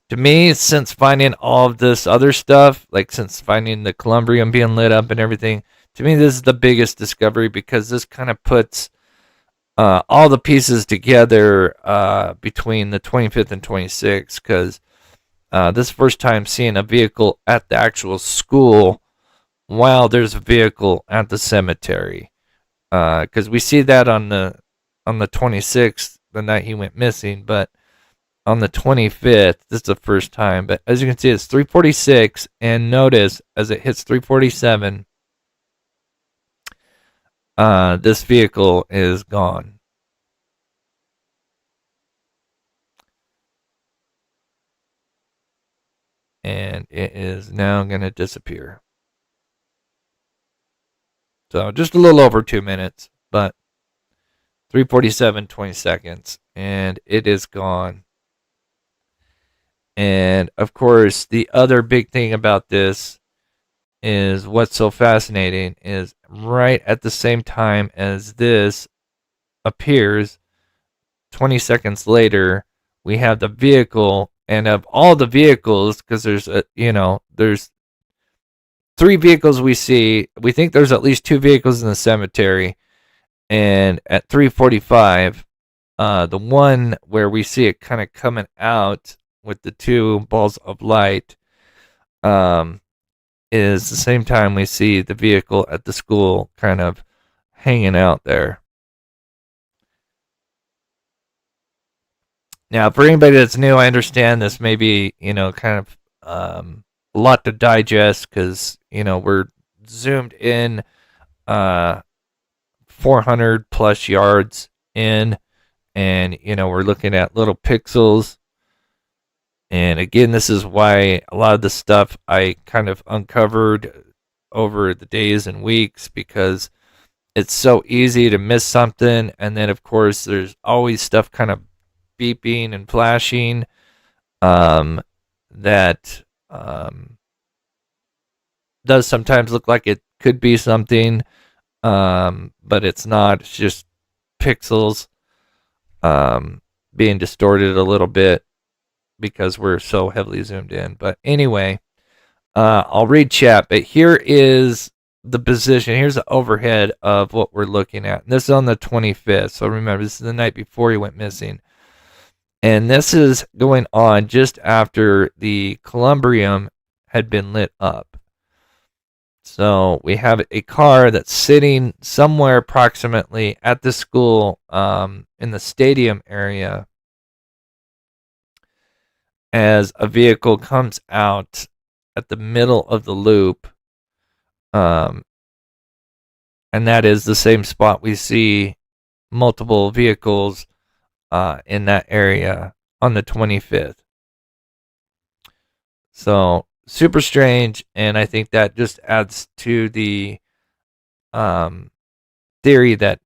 to me, since finding all of this other stuff, like since finding the columbrium being lit up and everything, to me, this is the biggest discovery, because this kind of puts all the pieces together between the 25th and 26th, because this first time seeing a vehicle at the actual school while there's a vehicle at the cemetery. Because we see that on the 26th, the night he went missing, but on the 25th, this is the first time. But as you can see, it's 346, and notice as it hits 347, this vehicle is gone. And it is now going to disappear. So just a little over 2 minutes, but 3:47, 20 seconds, and it is gone. And of course, the other big thing about this is what's so fascinating is right at the same time as this appears, 20 seconds later, we have the vehicle. And of all the vehicles, because there's there's 3 vehicles we see. We think there's at least 2 vehicles in the cemetery. And at 3:45, the one where we see it kind of coming out with the 2 balls of light, is the same time we see the vehicle at the school kind of hanging out there. Now, for anybody that's new, I understand this may be, kind of a lot to digest, because, we're zoomed in 400 plus yards in, and, we're looking at little pixels. And again, this is why a lot of the stuff I kind of uncovered over the days and weeks, because it's so easy to miss something. And then, of course, there's always stuff kind of beeping and flashing that does sometimes look like it could be something, but it's not. It's just pixels being distorted a little bit because we're so heavily zoomed in. But anyway, I'll read chat, but here is the position. Here's the overhead of what we're looking at. And this is on the 25th. So remember, this is the night before he went missing. And this is going on just after the columbrium had been lit up. So we have a car that's sitting somewhere approximately at the school in the stadium area as a vehicle comes out at the middle of the loop. And that is the same spot we see multiple vehicles in that area on the 25th. So super strange, and I think that just adds to the theory that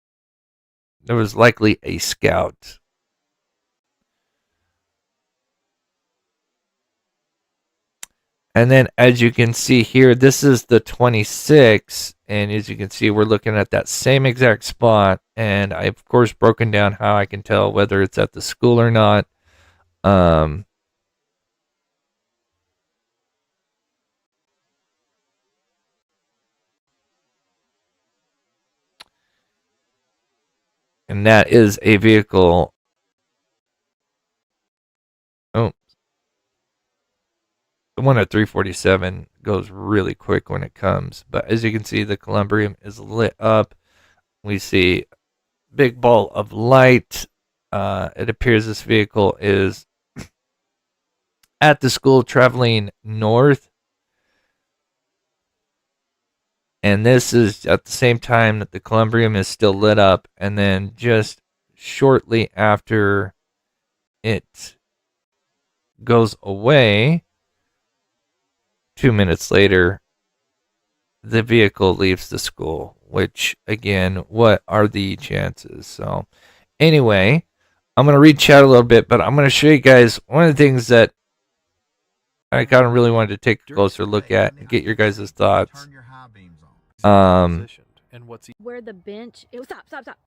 there was likely a scout. And then, as you can see here, this is the 26th, and as you can see, we're looking at that same exact spot. And I've, of course, broken down how I can tell whether it's at the school or not. And that is a vehicle. Oh, the one at 347 goes really quick when it comes. But as you can see, the columbrium is lit up. We see a big ball of light. It appears this vehicle is at the school traveling north. And this is at the same time that the Columbrium is still lit up, and then just shortly after it goes away, 2 minutes later, the vehicle leaves the school, which, again, what are the chances? So, anyway, I'm going to read chat a little bit, but I'm going to show you guys one of the things that I kind of really wanted to take a closer look at and get your guys' thoughts. Where the bench. Stop.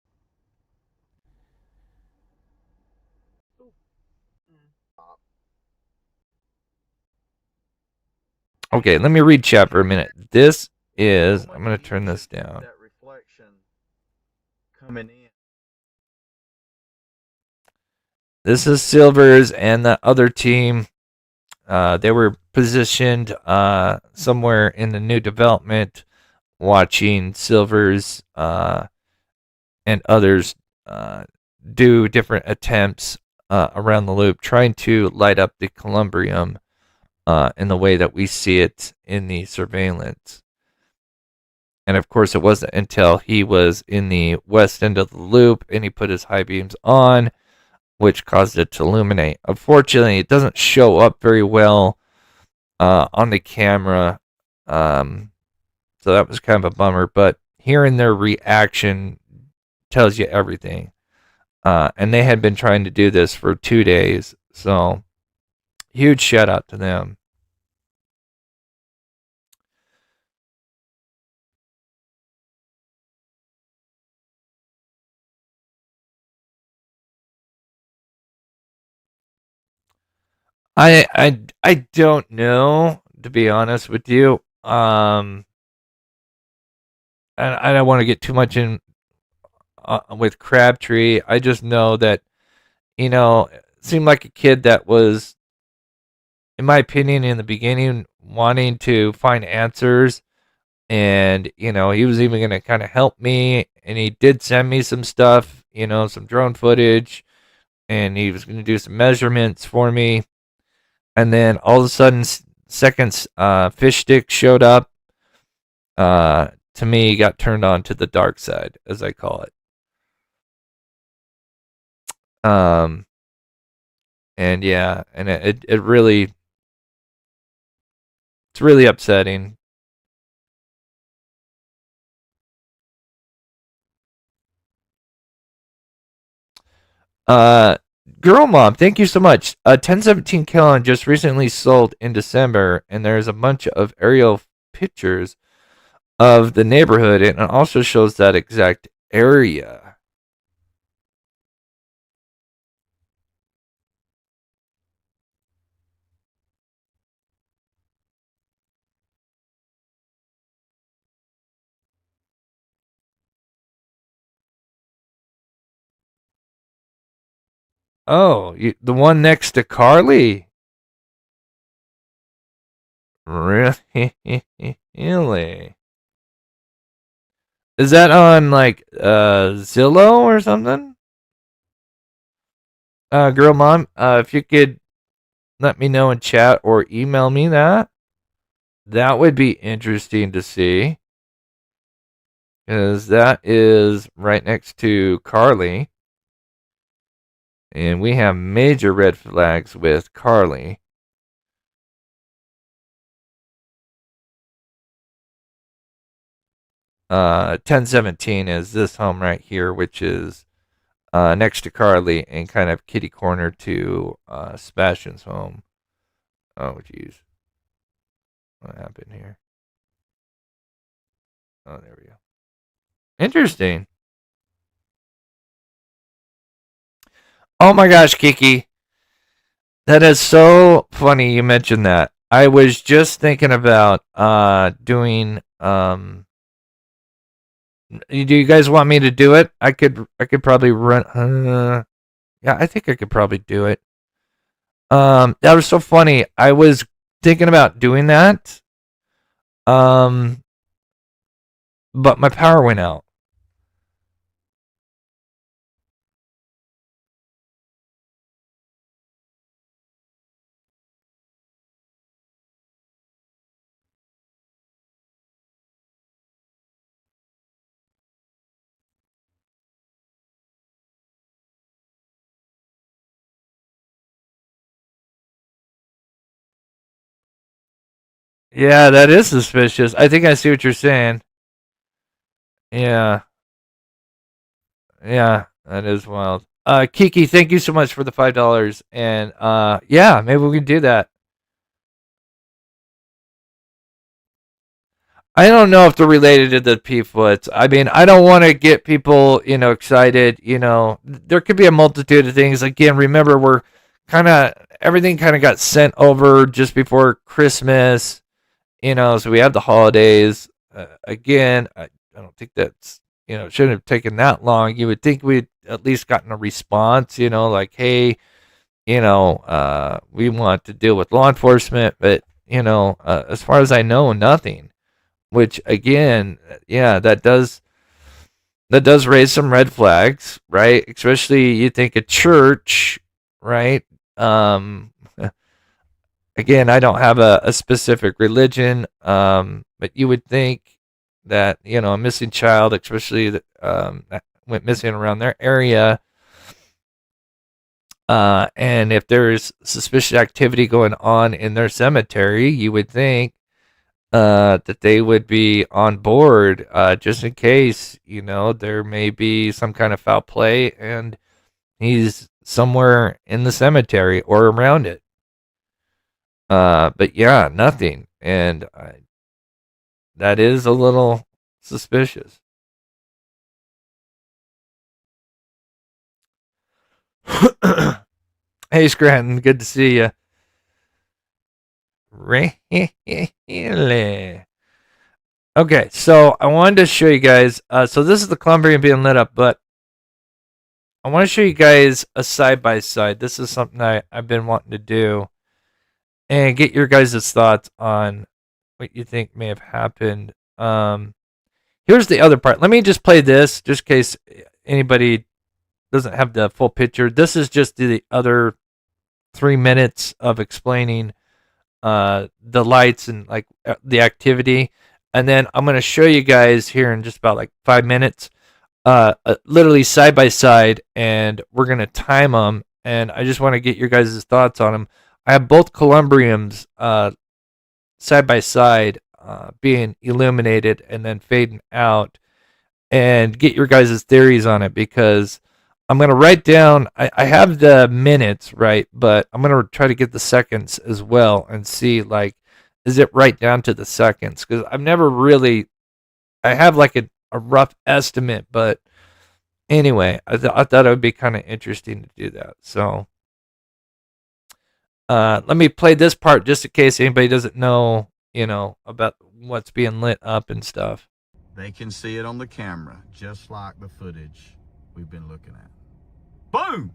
Okay, let me read chat for a minute. This is, I'm going to turn this down. This is Silver's and the other team. They were positioned somewhere in the new development, watching Silver's and others do different attempts around the loop, trying to light up the Columbrium in the way that we see it in the surveillance. And of course, it wasn't until he was in the west end of the loop and he put his high beams on, which caused it to illuminate. Unfortunately, it doesn't show up very well on the camera. So that was kind of a bummer. But hearing their reaction tells you everything. And they had been trying to do this for 2 days. So huge shout out to them. I don't know, to be honest with you. And I don't want to get too much in with Crabtree. I just know that, it seemed like a kid that was, in my opinion, in the beginning, wanting to find answers. And, he was even going to kind of help me. And he did send me some stuff, some drone footage. And he was going to do some measurements for me. And then all of a sudden, second fish stick showed up. To me, got turned on to the dark side, as I call it. And yeah, and it really, it's really upsetting. Girl Mom, thank you so much. 1017 Kellen just recently sold in December, and there's a bunch of aerial pictures of the neighborhood, and it also shows that exact area. Oh, the one next to Carly? Really? Is that on like Zillow or something? Girl Mom, if you could let me know in chat or email me that would be interesting to see. Because that is right next to Carly. And we have major red flags with Carly. Uh, 1017 is this home right here, which is next to Carly and kind of kitty corner to Sebastian's home. Oh, jeez. What happened here? Oh, there we go. Interesting. Oh my gosh, Kiki. That is so funny you mentioned that. I was just thinking about doing do you guys want me to do it? I could probably run yeah, I think I could probably do it. That was so funny. I was thinking about doing that. But my power went out. Yeah, that is suspicious. I think I see what you're saying. Yeah. Yeah, that is wild. Kiki, thank you so much for the $5. And yeah, maybe we can do that. I don't know if they're related to the P-foots. I mean, I don't want to get people, excited. There could be a multitude of things. Again, remember, we're everything kind of got sent over just before Christmas, so we have the holidays. Again, I don't think that's, it shouldn't have taken that long. You would think we'd at least gotten a response, like, hey, we want to deal with law enforcement, but, as far as I know, nothing. Which again, yeah, that does raise some red flags, right? Especially you think a church, right? Again, I don't have a specific religion, but you would think that a missing child, especially that went missing around their area, and if there's suspicious activity going on in their cemetery, you would think that they would be on board, just in case, there may be some kind of foul play and he's somewhere in the cemetery or around it. But yeah, nothing. And that is a little suspicious. Hey, Scranton, good to see you. Really? Okay, so I wanted to show you guys. So this is the Columbian being lit up, but I want to show you guys a side by side. This is something I've been wanting to do, and get your guys' thoughts on what you think may have happened. Here's the other part. Let me just play this, just in case anybody doesn't have the full picture. This is just the other 3 minutes of explaining the lights and like the activity, and then I'm going to show you guys here in just about like 5 minutes, literally side by side, and we're going to time them, and I just want to get your guys' thoughts on them. I have both columbriums side by side being illuminated and then fading out, and get your guys' theories on it, because I'm going to write down, I have the minutes, right, but I'm going to try to get the seconds as well and see, like, is it right down to the seconds? Because I've never really, I have like a rough estimate, but anyway, I thought it would be kind of interesting to do that. So let me play this part just in case anybody doesn't know, about what's being lit up and stuff. They can see it on the camera, just like the footage we've been looking at. Boom!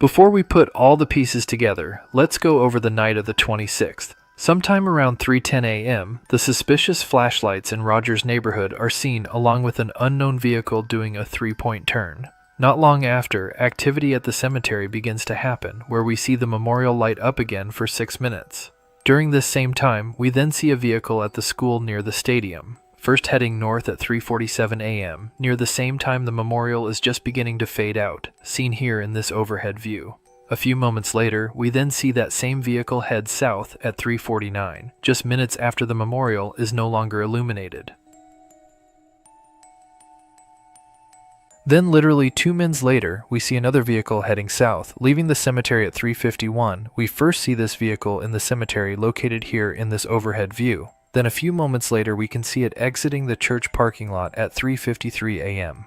Before we put all the pieces together, let's go over the night of the 26th. Sometime around 3:10 a.m., the suspicious flashlights in Rogers' neighborhood are seen along with an unknown vehicle doing a 3-point turn. Not long after, activity at the cemetery begins to happen, where we see the memorial light up again for 6 minutes. During this same time, we then see a vehicle at the school near the stadium, first heading north at 3:47 a.m., near the same time the memorial is just beginning to fade out, seen here in this overhead view. A few moments later, we then see that same vehicle head south at 3:49, just minutes after the memorial is no longer illuminated. Then literally 2 minutes later, we see another vehicle heading south, leaving the cemetery at 3:51. We first see this vehicle in the cemetery located here in this overhead view. Then a few moments later, we can see it exiting the church parking lot at 3:53 a.m.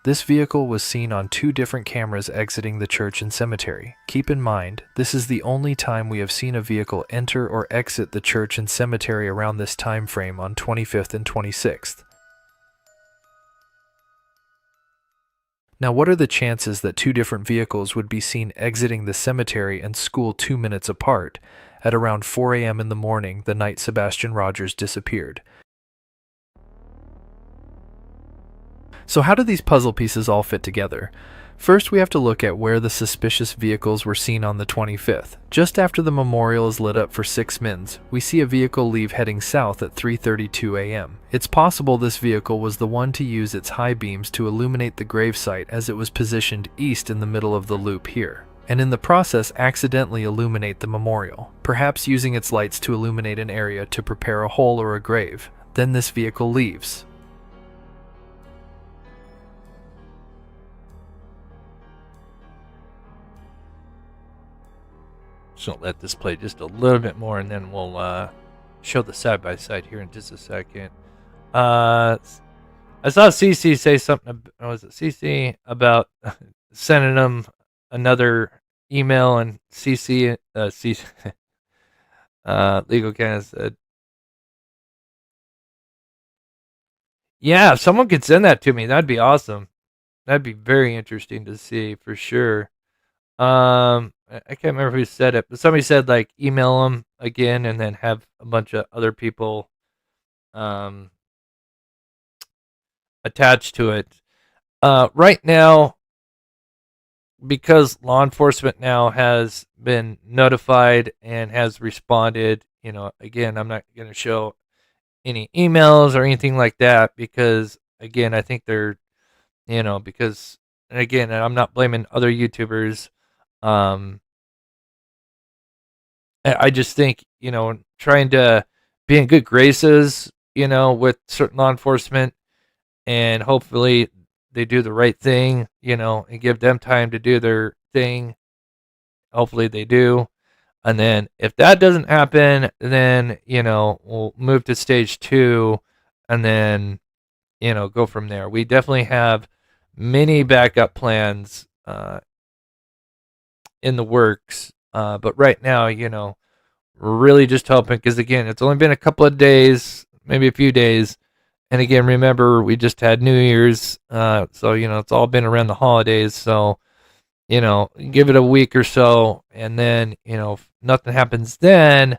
This vehicle was seen on 2 different cameras exiting the church and cemetery. Keep in mind, this is the only time we have seen a vehicle enter or exit the church and cemetery around this time frame on 25th and 26th. Now, what are the chances that 2 different vehicles would be seen exiting the cemetery and school 2 minutes apart at around 4 a.m. in the morning the night Sebastian Rogers disappeared? So how do these puzzle pieces all fit together? First, we have to look at where the suspicious vehicles were seen on the 25th. Just after the memorial is lit up for 6 mins, we see a vehicle leave heading south at 3:32 a.m. It's possible this vehicle was the one to use its high beams to illuminate the gravesite as it was positioned east in the middle of the loop here, and in the process accidentally illuminate the memorial, perhaps using its lights to illuminate an area to prepare a hole or a grave. Then this vehicle leaves. So let this play just a little bit more, and then we'll show the side-by-side here in just a second. I saw CC say something, was it CC, about sending them another email, and CC, Legal Canada said, yeah, if someone could send that to me, that'd be awesome. That'd be very interesting to see, for sure. I can't remember who said it, but somebody said, like, email them again and then have a bunch of other people attached to it. Right now, because law enforcement now has been notified and has responded, again, I'm not going to show any emails or anything like that because, again, I think they're, because, and again, I'm not blaming other YouTubers. I just think, trying to be in good graces, with certain law enforcement, and hopefully they do the right thing, and give them time to do their thing. Hopefully they do. And then if that doesn't happen, then, we'll move to stage 2 and then, go from there. We definitely have many backup plans in the works. But right now, we're really just hoping, because again, it's only been a couple of days, maybe a few days. And again, remember, we just had New Year's. So, it's all been around the holidays. So, give it a week or so. And then, if nothing happens then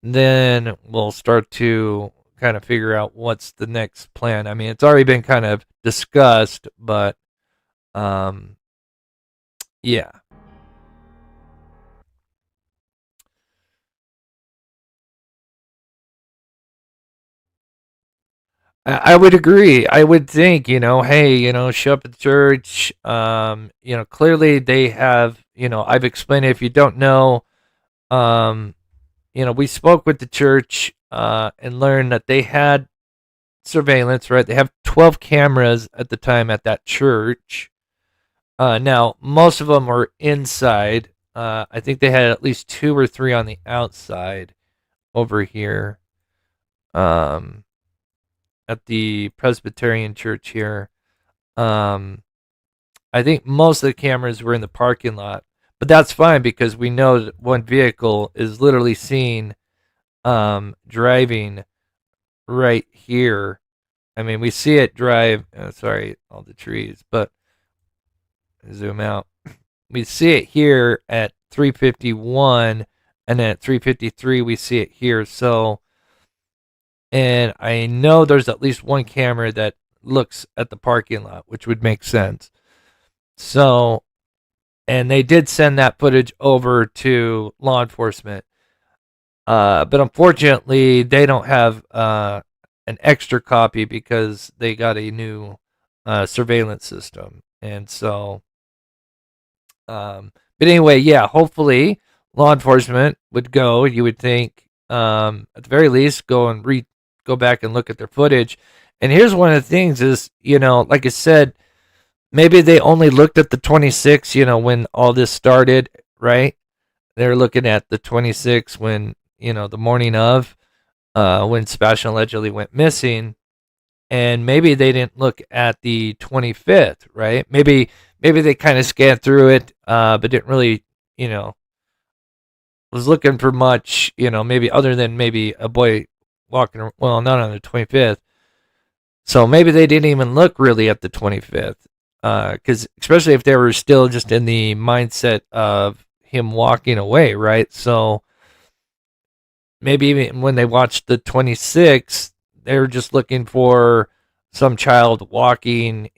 we'll start to kind of figure out what's the next plan. I mean, it's already been kind of discussed, but, yeah. I would agree. I would think, hey, show up at church. Clearly they have, I've explained it. If you don't know, we spoke with the church and learned that they had surveillance, right? They have 12 cameras at the time at that church. Now, most of them were inside. I think they had at least 2 or 3 on the outside over here. At the Presbyterian church here. I think most of the cameras were in the parking lot, but that's fine because we know that one vehicle is literally seen driving right here. I mean, we see it drive, sorry, all the trees, but zoom out. We see it here at 351, and then at 353 we see it here. So, and I know there's at least one camera that looks at the parking lot, which would make sense. So, and they did send that footage over to law enforcement. But unfortunately, they don't have an extra copy because they got a new surveillance system. And so, but anyway, yeah, hopefully law enforcement would go, you would think, at the very least, go back and look at their footage. And here's one of the things is, like I said, maybe they only looked at the 26, when all this started, right? They're looking at the 26 when, the morning of, when Sebastian allegedly went missing. And maybe they didn't look at the 25th, right? Maybe they kind of scanned through it, but didn't really, was looking for much, maybe other than maybe a boy walking, well, not on the 25th. So maybe they didn't even look really at the 25th. Because especially if they were still just in the mindset of him walking away, right? So maybe even when they watched the 26th, they were just looking for some child walking,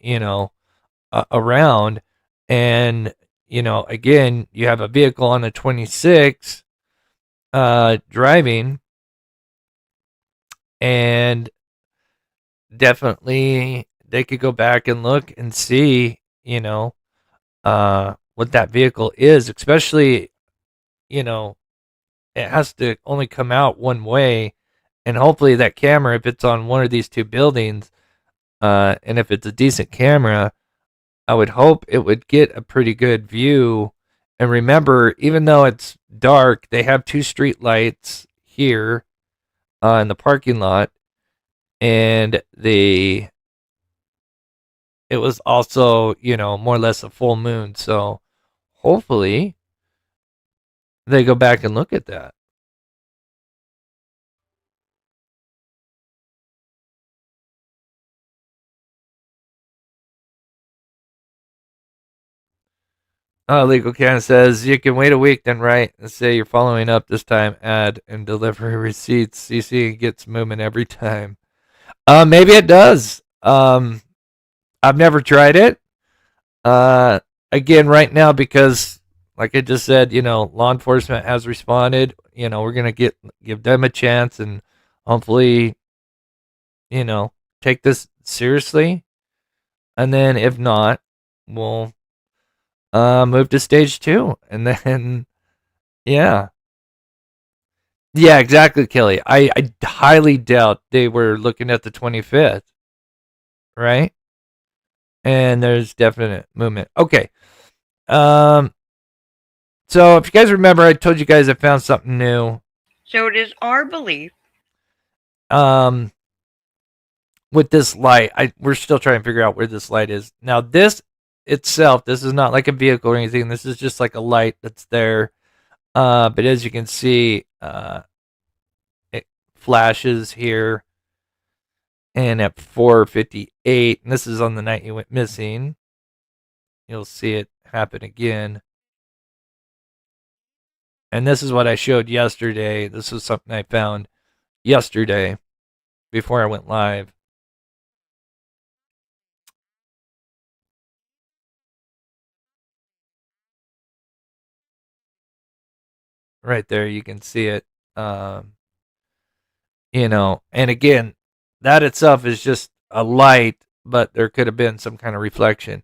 around. And, again, you have a vehicle on the 26 driving, and definitely they could go back and look and see, what that vehicle is, especially, it has to only come out one way. And hopefully that camera, if it's on one of these two buildings, and if it's a decent camera, I would hope it would get a pretty good view. And remember, even though it's dark, they have two street lights here in the parking lot. And it was also, more or less a full moon. So hopefully they go back and look at that. Legal Can says you can wait a week, then write and say you're following up this time, add and deliver receipts. CC gets movement every time. Maybe it does. I've never tried it. Again, right now, because like I just said, law enforcement has responded. We're gonna give them a chance and hopefully, take this seriously. And then if not, we'll move to stage 2, and then yeah, exactly, Kelly. I highly doubt they were looking at the 25th, right? And there's definite movement. Okay. So if you guys remember, I told you guys I found something new. So it is our belief. With this light, we're still trying to figure out where this light is. Now, this itself, this is not like a vehicle or anything. This is just like a light that's there. But as you can see, it flashes here. And at 4:58, and this is on the night you went missing, you'll see it happen again. And this is what I showed yesterday. This was something I found yesterday before I went live. Right there, you can see it. And again, that itself is just a light, but there could have been some kind of reflection.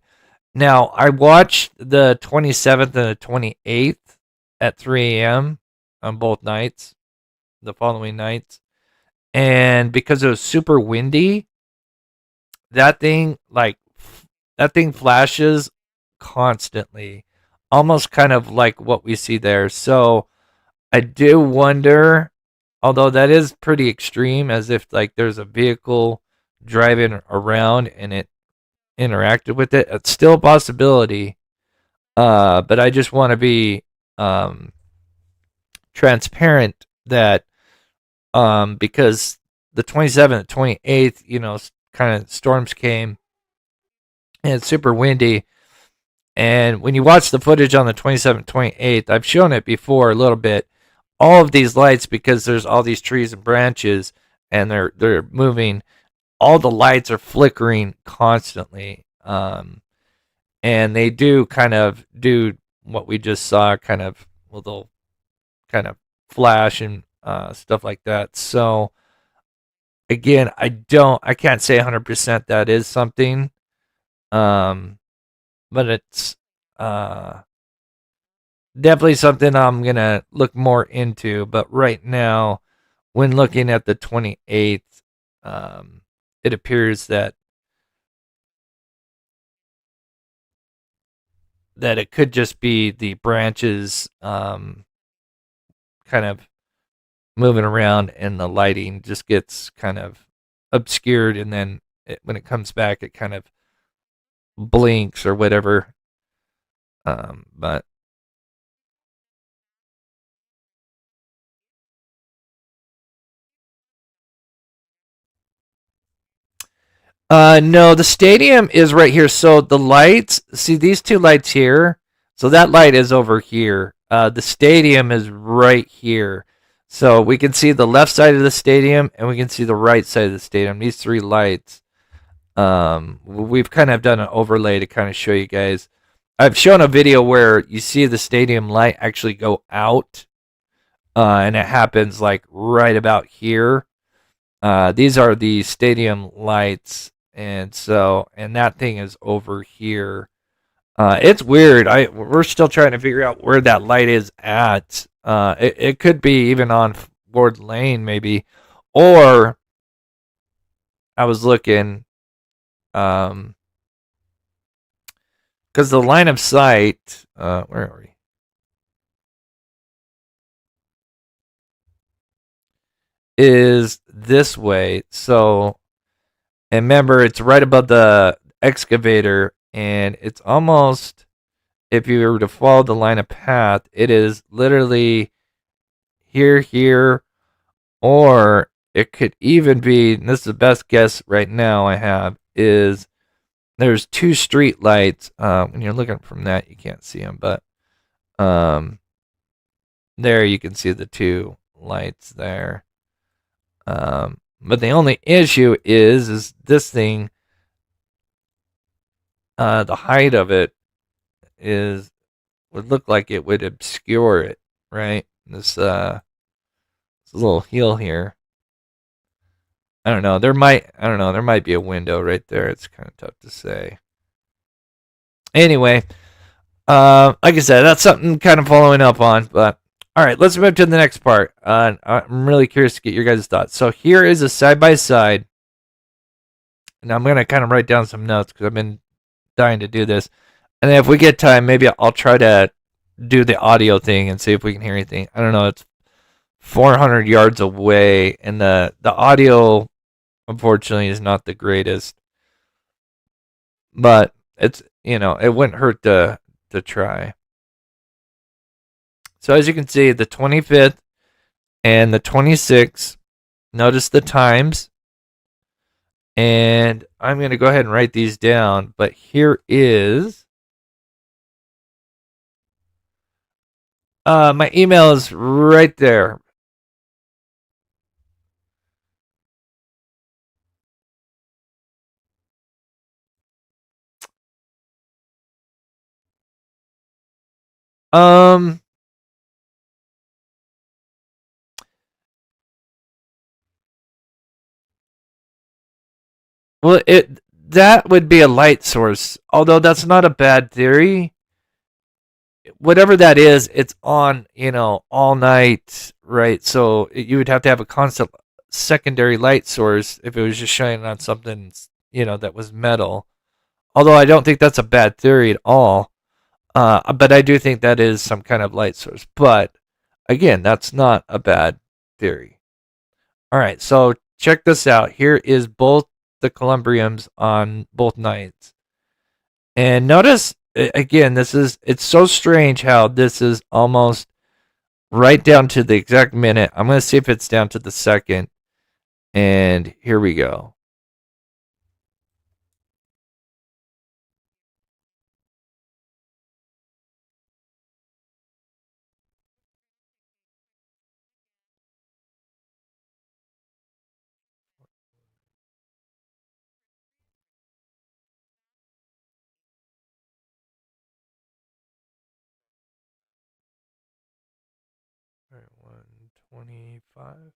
Now, I watched the 27th and the 28th at 3 a.m. on both nights, the following nights. And because it was super windy, that thing flashes constantly, almost kind of like what we see there. So I do wonder, although that is pretty extreme, as if like there's a vehicle driving around and it interacted with it. It's still a possibility, but I just want to be transparent that because the 27th, 28th, kind of storms came and it's super windy. And when you watch the footage on the 27th, 28th, I've shown it before a little bit. All of these lights, because there's all these trees and branches and they're moving, all the lights are flickering constantly. And they do kind of do what we just saw, kind of, well, they'll kind of flash and stuff like that. So again, I can't say 100% that is something. But it's definitely something I'm going to look more into. But right now, when looking at the 28th, it appears that it could just be the branches kind of moving around and the lighting just gets kind of obscured. And then when it comes back, it kind of blinks or whatever. But no, the stadium is right here. So the lights, see these two lights here. So that light is over here. The stadium is right here. So we can see the left side of the stadium and we can see the right side of the stadium. These three lights. We've kind of done an overlay to kind of show you guys. I've shown a video where you see the stadium light actually go out, and it happens like right about here. These are the stadium lights, and that thing is over here. It's weird. We're still trying to figure out where that light is at. It could be even on Ford Lane, maybe, or I was looking, because the line of sight. Where are we? Is this way. So, and remember, it's right above the excavator, and it's almost, if you were to follow the line of path, it is literally here, or it could even be, and this is the best guess right now I have, is there's two street lights. When you're looking from that, you can't see them, but there you can see the two lights there. But the only issue is this thing, the height of it would look like it would obscure it, right? This little hill here. I don't know. There might be a window right there. It's kind of tough to say. Anyway, like I said, that's something kind of following up on, but all right, let's move to the next part. I'm really curious to get your guys' thoughts. So here is a side-by-side, and I'm going to kind of write down some notes because I've been dying to do this. And then if we get time, maybe I'll try to do the audio thing and see if we can hear anything. I don't know. It's 400 yards away, and the audio, unfortunately, is not the greatest. But it's, it wouldn't hurt to try. So as you can see, the 25th and the 26th, notice the times. And I'm going to go ahead and write these down. But here is my email is right there. Well, that would be a light source, although that's not a bad theory. Whatever that is, it's on, all night, right? So you would have to have a constant secondary light source if it was just shining on something, that was metal. Although I don't think that's a bad theory at all. But I do think that is some kind of light source. But again, that's not a bad theory. All right, so check this out. Here is both the columbriums on both nights. And notice, again, it's so strange how this is almost right down to the exact minute. I'm going to see if it's down to the second. And here we go. All right, 125.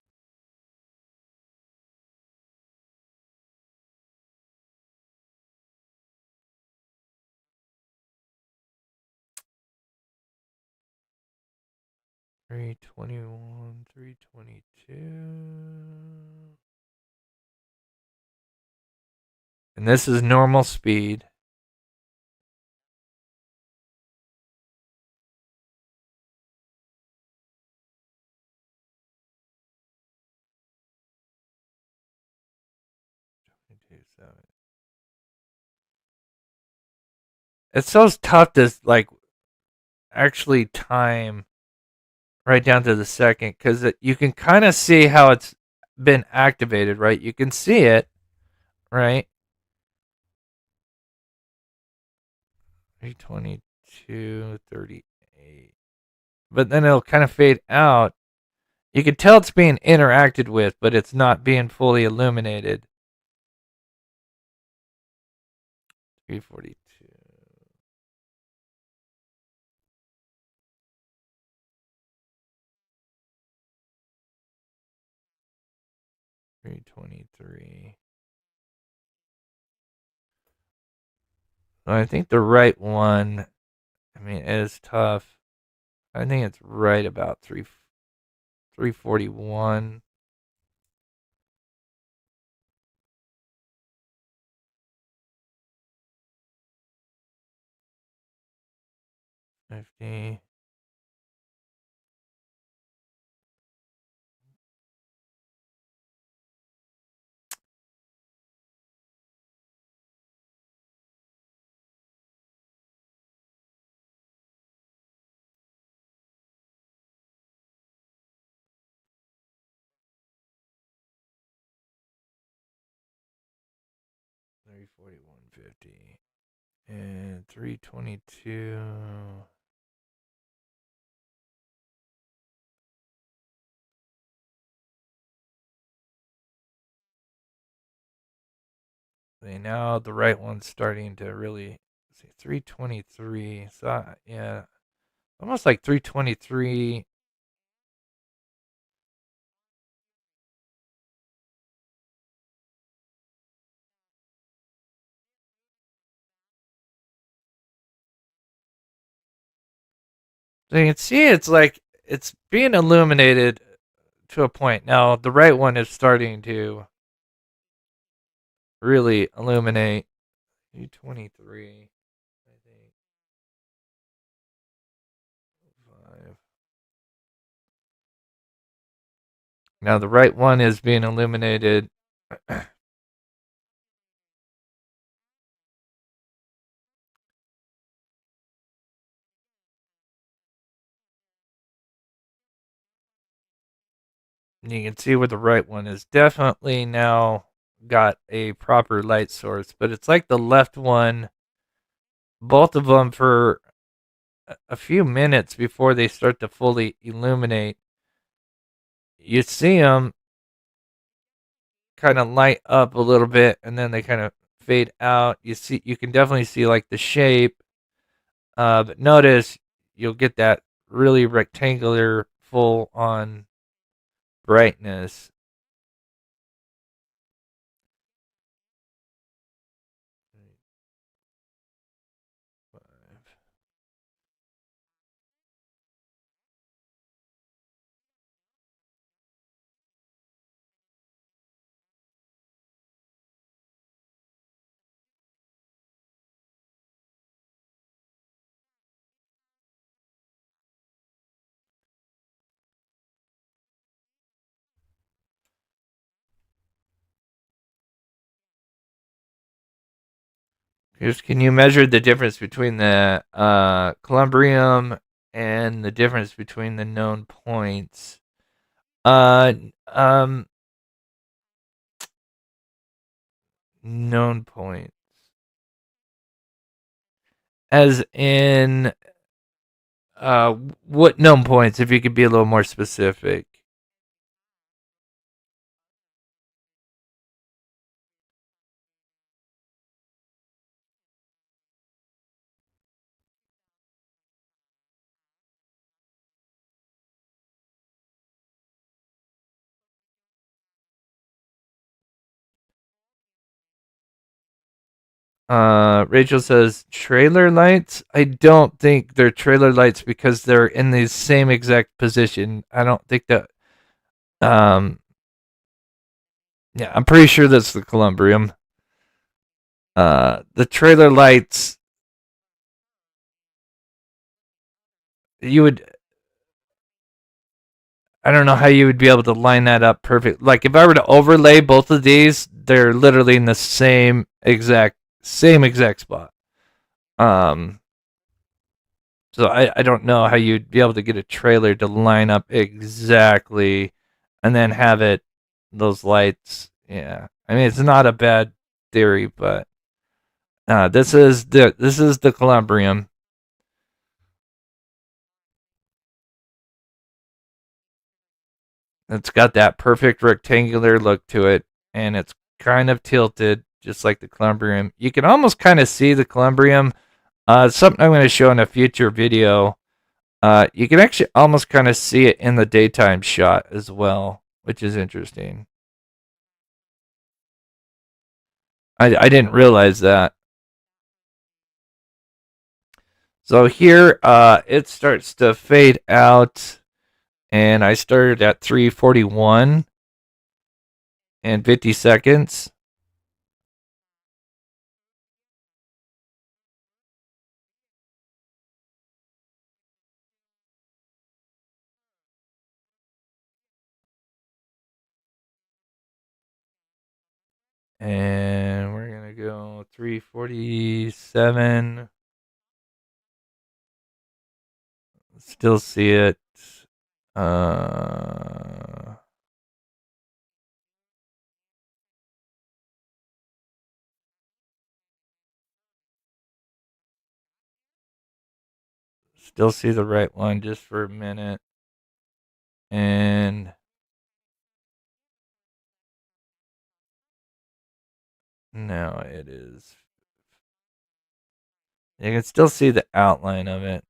$321, $322. And this is normal speed. It's so tough to actually time right down to the second, because you can kind of see how it's been activated, right? You can see it, right? 322, 38. But then it'll kind of fade out. You can tell it's being interacted with, but it's not being fully illuminated. 342. 323. I think the right one, I mean, it is tough. I think it's right about 341. 50. $341.50 and 322. See, now the right one's starting to really see 323. So yeah, almost like 323. So you can see it's like it's being illuminated to a point. Now the right one is starting to really illuminate. 223, I think. 5. Now the right one is being illuminated. You can see where the right one is definitely now got a proper light source, but it's like the left one, both of them for a few minutes before they start to fully illuminate. You see them kind of light up a little bit and then they kind of fade out. You can definitely see like the shape, but notice you'll get that really rectangular full on brightness. Can you measure the difference between the columbrium and the difference between the known points? Known points. As in, what known points? If you could be a little more specific. Rachel says trailer lights. I don't think they're trailer lights because they're in the same exact position. I don't think that. Yeah, I'm pretty sure that's the columbrium. The trailer lights. You would. I don't know how you would be able to line that up perfect. Like if I were to overlay both of these, they're literally in the same exact spot. So I don't know how you'd be able to get a trailer to line up exactly and then have it those lights. Yeah. I mean it's not a bad theory, but this is the columbrium. It's got that perfect rectangular look to it, and it's kind of tilted, just like the columbrium. You can almost kind of see the columbrium. Something I'm going to show in a future video. You can actually almost kind of see it in the daytime shot as well, which is interesting. I didn't realize that. So here, it starts to fade out, and I started at 3:41 and 50 seconds. And we're gonna go 3:47. Still see it. Still see the right one just for a minute. And now it is. You can still see the outline of it.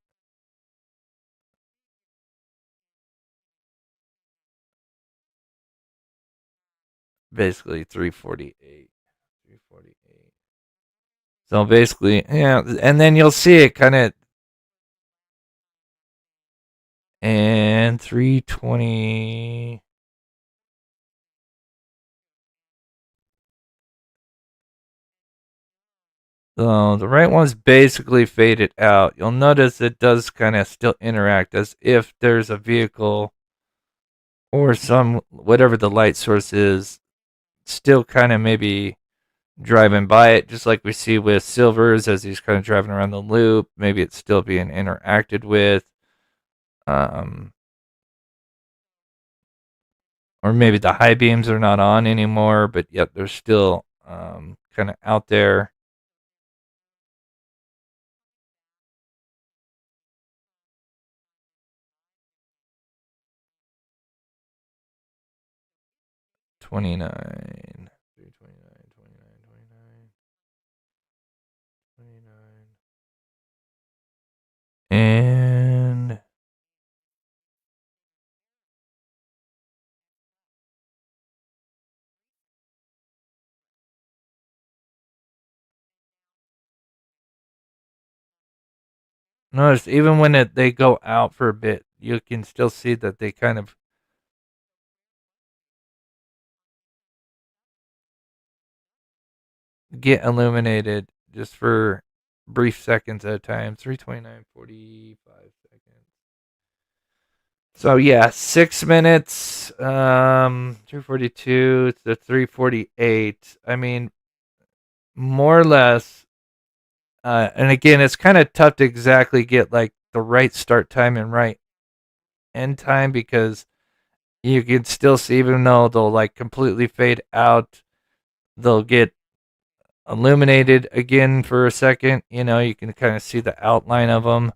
Basically 3:48. 3:48. So basically, yeah, and then you'll see it kind of. And 3:20. So the right one's basically faded out. You'll notice it does kind of still interact as if there's a vehicle or some, whatever the light source is, still kind of maybe driving by it, just like we see with Silvers as he's kind of driving around the loop. Maybe it's still being interacted with. Or maybe the high beams are not on anymore, but yet they're still kind of out there. $29. And notice even when they go out for a bit, you can still see that they kind of get illuminated just for brief seconds at a time. 3:29:45 seconds. So yeah, 6 minutes, 3:42 to 3:48. I mean, more or less. And again, it's kind of tough to exactly get like the right start time and right end time, because you can still see, even though they'll like completely fade out, they'll get illuminated again for a second. You can kind of see the outline of them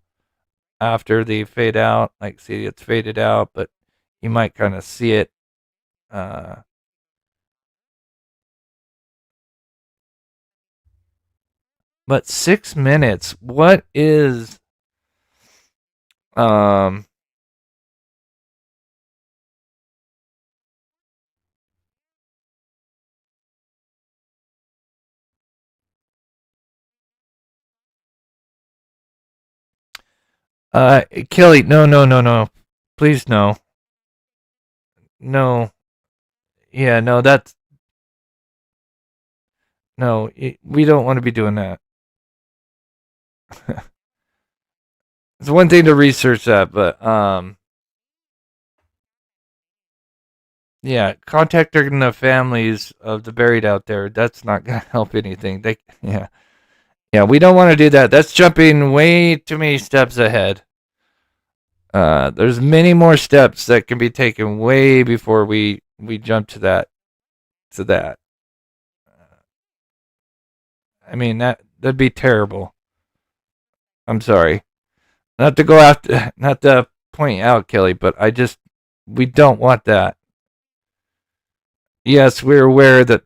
after they fade out. Like, see, it's faded out, but you might kind of see it. But 6 minutes, what is Kelly, no. Please, no. No. Yeah, no, that's no, we don't want to be doing that. It's one thing to research that, but yeah, contacting the families of the buried out there, that's not going to help anything. Yeah, we don't want to do that. That's jumping way too many steps ahead. There's many more steps that can be taken way before we jump to that. I mean, that'd be terrible. I'm sorry. Not to go after, not to point out, Kelly, but we don't want that. Yes, we're aware that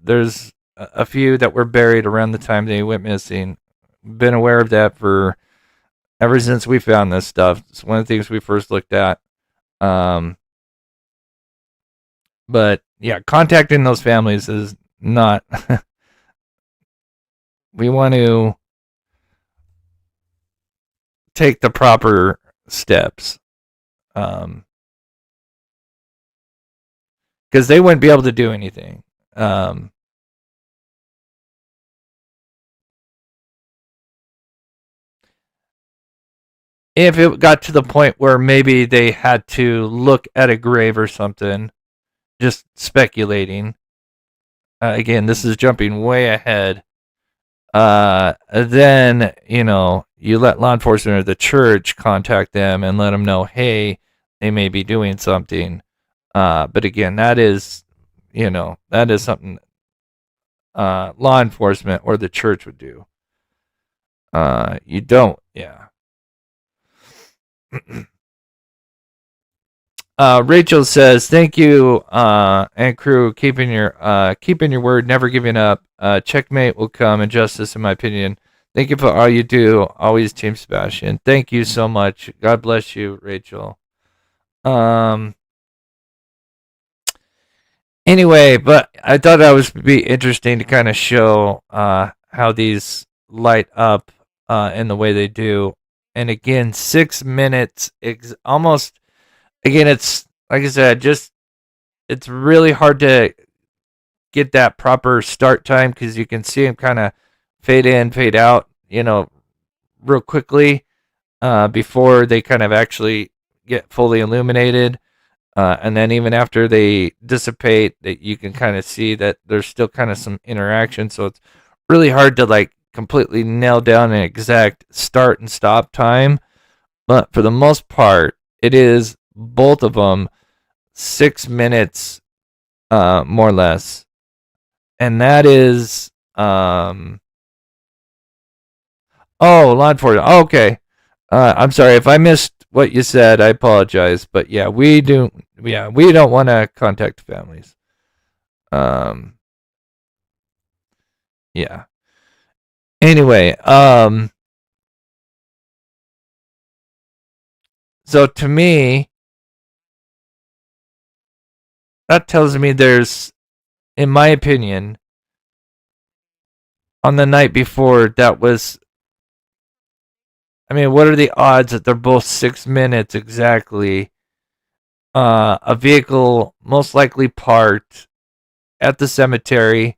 there's a few that were buried around the time they went missing. Been aware of that for ever since we found this stuff. It's one of the things we first looked at. But yeah, contacting those families is not we want to take the proper steps. Because they wouldn't be able to do anything. If it got to the point where maybe they had to look at a grave or something, just speculating. Again, this is jumping way ahead. Then, you let law enforcement or the church contact them and let them know, hey, they may be doing something. But again, that is something law enforcement or the church would do. You don't, yeah. Rachel says, "Thank you, and crew, keeping your word, never giving up. Checkmate will come, and justice, in my opinion. Thank you for all you do. Always, Team Sebastian. Thank you so much. God bless you, Rachel." Anyway, but I thought that would be interesting to kind of show how these light up in the way they do. And again, 6 minutes, almost. Again, it's like I said, it's really hard to get that proper start time because you can see them kind of fade in, fade out, real quickly before they kind of actually get fully illuminated. And then even after they dissipate, that you can kind of see that there's still kind of some interaction. So it's really hard to like completely nail down an exact start and stop time. But for the most part, it is both of them 6 minutes, more or less. And that is, law enforcement. Oh, okay. I'm sorry if I missed what you said. I apologize. But yeah, we don't want to contact families. Yeah. Anyway, so to me, that tells me there's, in my opinion, on the night before, that was, I mean, what are the odds that they're both 6 minutes exactly? A vehicle most likely parked at the cemetery.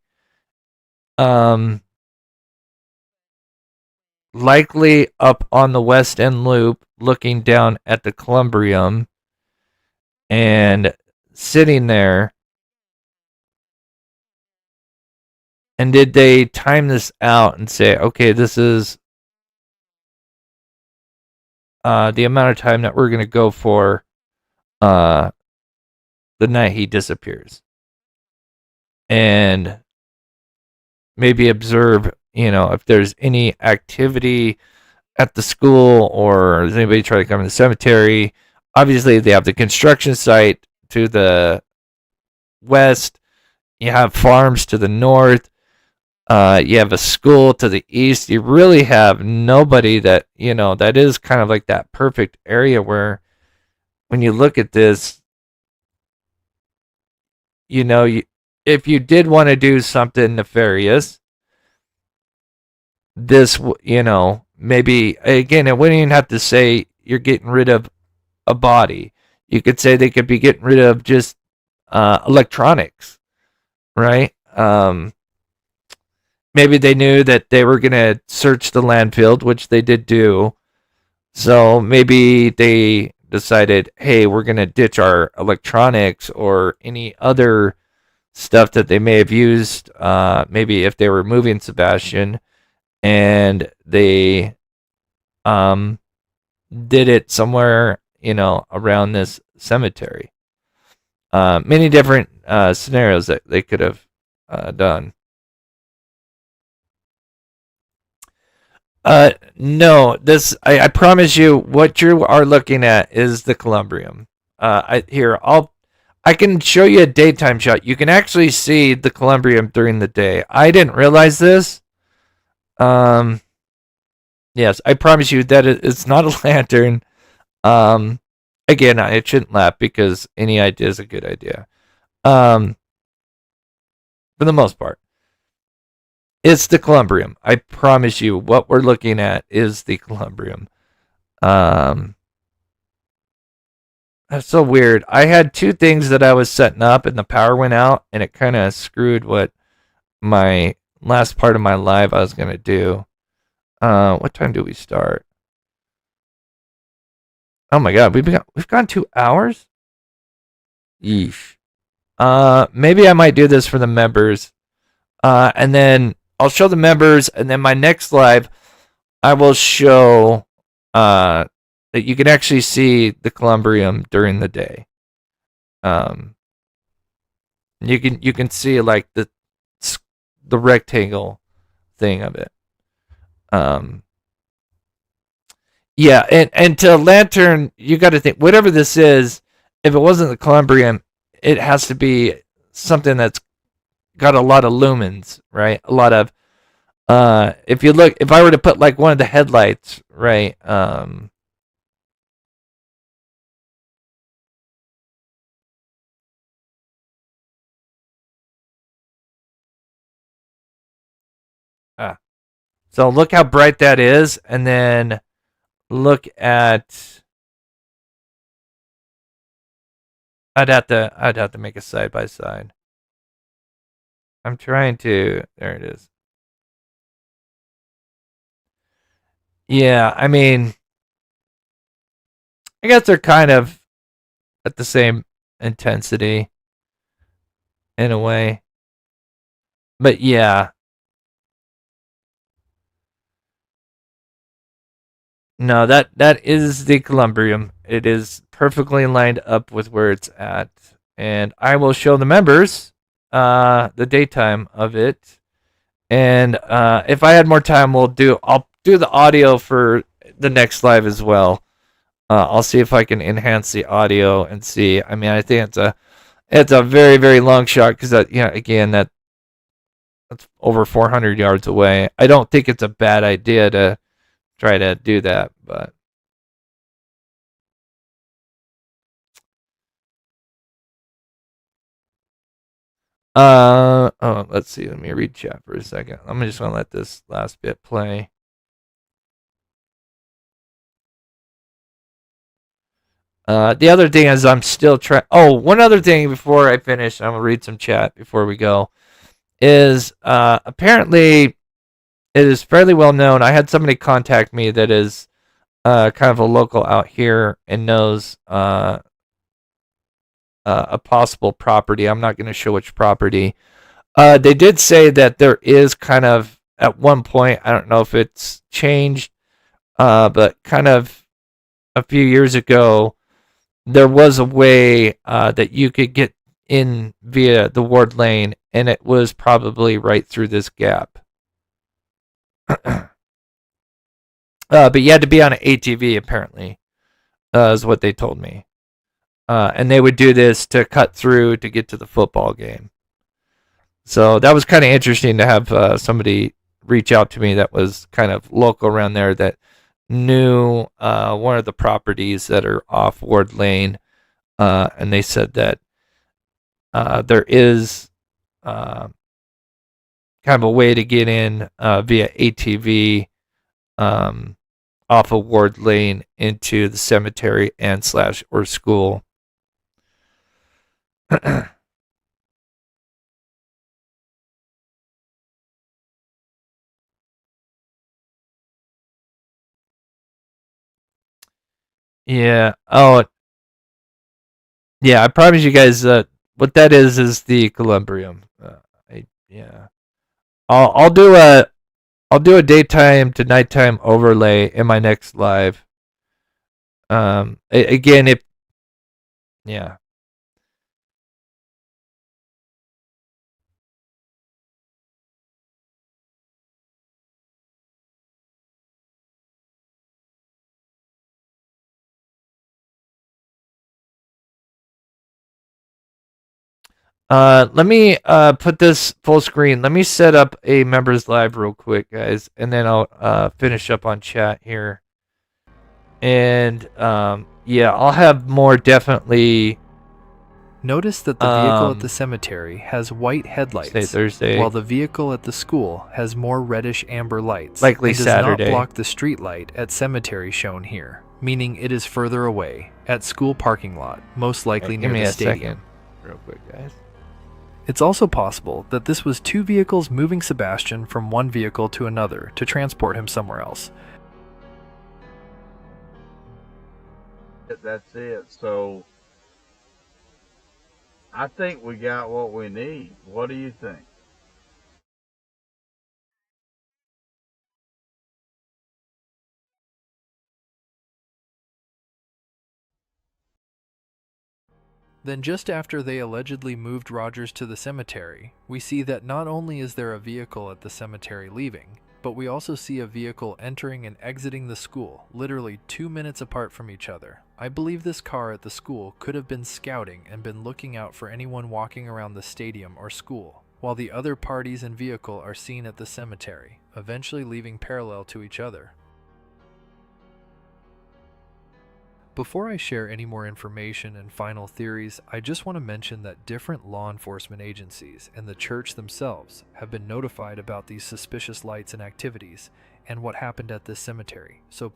Likely up on the West End Loop, looking down at the Columbrium, and sitting there. And did they time this out and say, okay, this is the amount of time that we're going to go for the night he disappears? And maybe observe, if there's any activity at the school or does anybody try to come in the cemetery. Obviously, they have the construction site to the west. You have farms to the north. You have a school to the east. You really have nobody that, that is kind of like that perfect area where when you look at this, if you did want to do something nefarious, this, maybe, again, it wouldn't even have to say you're getting rid of a body. You could say they could be getting rid of just electronics, right? Maybe they knew that they were going to search the landfill, which they did do. So maybe they decided, hey, we're going to ditch our electronics or any other stuff that they may have used, maybe if they were moving Sebastian, and they did it somewhere, around this cemetery. Many different scenarios that they could have done. No, this, I promise you, what you are looking at is the Columbrium. I can show you a daytime shot. You can actually see the Columbrium during the day. I didn't realize this. Yes, I promise you that it's not a lantern. Again, I shouldn't laugh because any idea is a good idea. For the most part. It's the columbrium. I promise you, what we're looking at is the columbrium. That's so weird. I had two things that I was setting up, and the power went out, and it kind of screwed what my last part of my live I was gonna do. What time do we start? Oh my god, we've gone 2 hours. Yeesh. Maybe I might do this for the members, and then I'll show the members, and then my next live, I will show that you can actually see the columbrium during the day. You can see like the rectangle thing of it. Yeah, and to lantern, you got to think whatever this is. If it wasn't the columbrium, it has to be something that's got a lot of lumens, right? A lot of if I were to put like one of the headlights, right? So look how bright that is, and then look at. I'd have to make a side by side. I'm trying to. There it is. Yeah, I mean, I guess they're kind of at the same intensity in a way. But yeah. No, that is the columbrium. It is perfectly lined up with where it's at. And I will show the members the daytime of it. And if I had more time, I'll do the audio for the next live as well. I'll see if I can enhance the audio and see. I mean, I think it's a very, very long shot because again, that's over 400 yards away. I don't think it's a bad idea to try to do that, but let's see. Let me read chat for a second. I'm just gonna let this last bit play. The other thing is I'm still trying. Oh, one other thing before I finish, I'm gonna read some chat before we go. Is apparently it is fairly well known. I had somebody contact me that is kind of a local out here and knows a possible property. I'm not going to show which property. They did say that there is kind of at one point, I don't know if it's changed, but kind of a few years ago, there was a way that you could get in via the Ward Lane, and it was probably right through this gap. But you had to be on an ATV, apparently, is what they told me. And they would do this to cut through to get to the football game. So that was kind of interesting to have somebody reach out to me that was kind of local around there that knew one of the properties that are off Ward Lane. And they said that there is kind of a way to get in via ATV off of Ward Lane into the cemetery and / or school. Yeah. Oh, yeah. I promise you guys what that is the columbrium. Yeah. I'll do a daytime to nighttime overlay in my next live. Again, yeah. Let me put this full screen. Let me set up a members live real quick, guys, and then I'll finish up on chat here. And yeah, I'll have more definitely Notice that the vehicle at the cemetery has white headlights, Thursday. while the vehicle at the school has more reddish amber lights. Likely and does Saturday. not block the street light at cemetery shown here, meaning it is further away, at school parking lot, most likely near the stadium. Second. Real quick, guys. It's also possible that this was two vehicles moving Sebastian from one vehicle to another to transport him somewhere else. That's it. So I think we got what we need. What do you think? Then just after they allegedly moved Rogers to the cemetery, we see that not only is there a vehicle at the cemetery leaving, but we also see a vehicle entering and exiting the school, literally 2 minutes apart from each other. I believe this car at the school could have been scouting and been looking out for anyone walking around the stadium or school, while the other parties and vehicle are seen at the cemetery, eventually leaving parallel to each other. Before I share any more information and final theories, I just want to mention that different law enforcement agencies and the church themselves have been notified about these suspicious lights and activities and what happened at this cemetery. So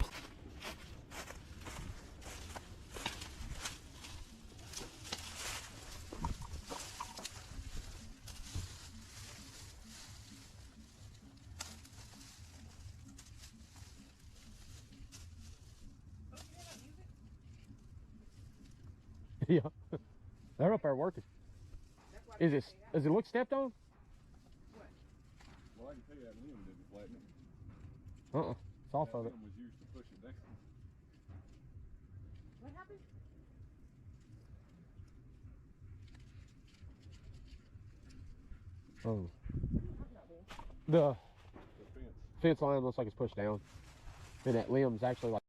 Yeah, they're up there working. Does it look stepped on? Well, I can tell you that limb didn't flatten it. It's off of it. Was used to push it down. What happened? Oh. The fence line looks like it's pushed down, and that limb's actually like.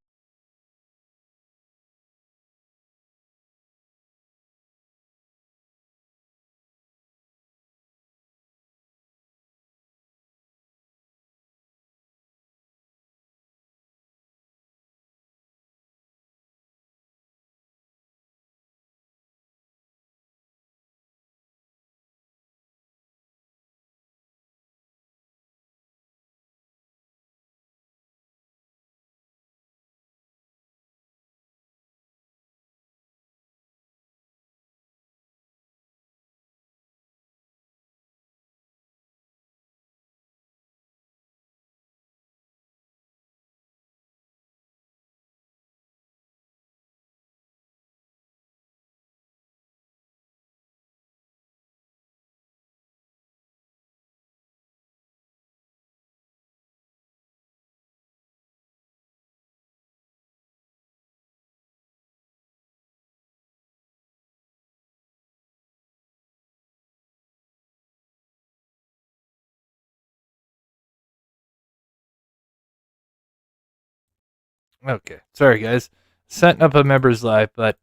Okay, sorry guys, setting up a members live, but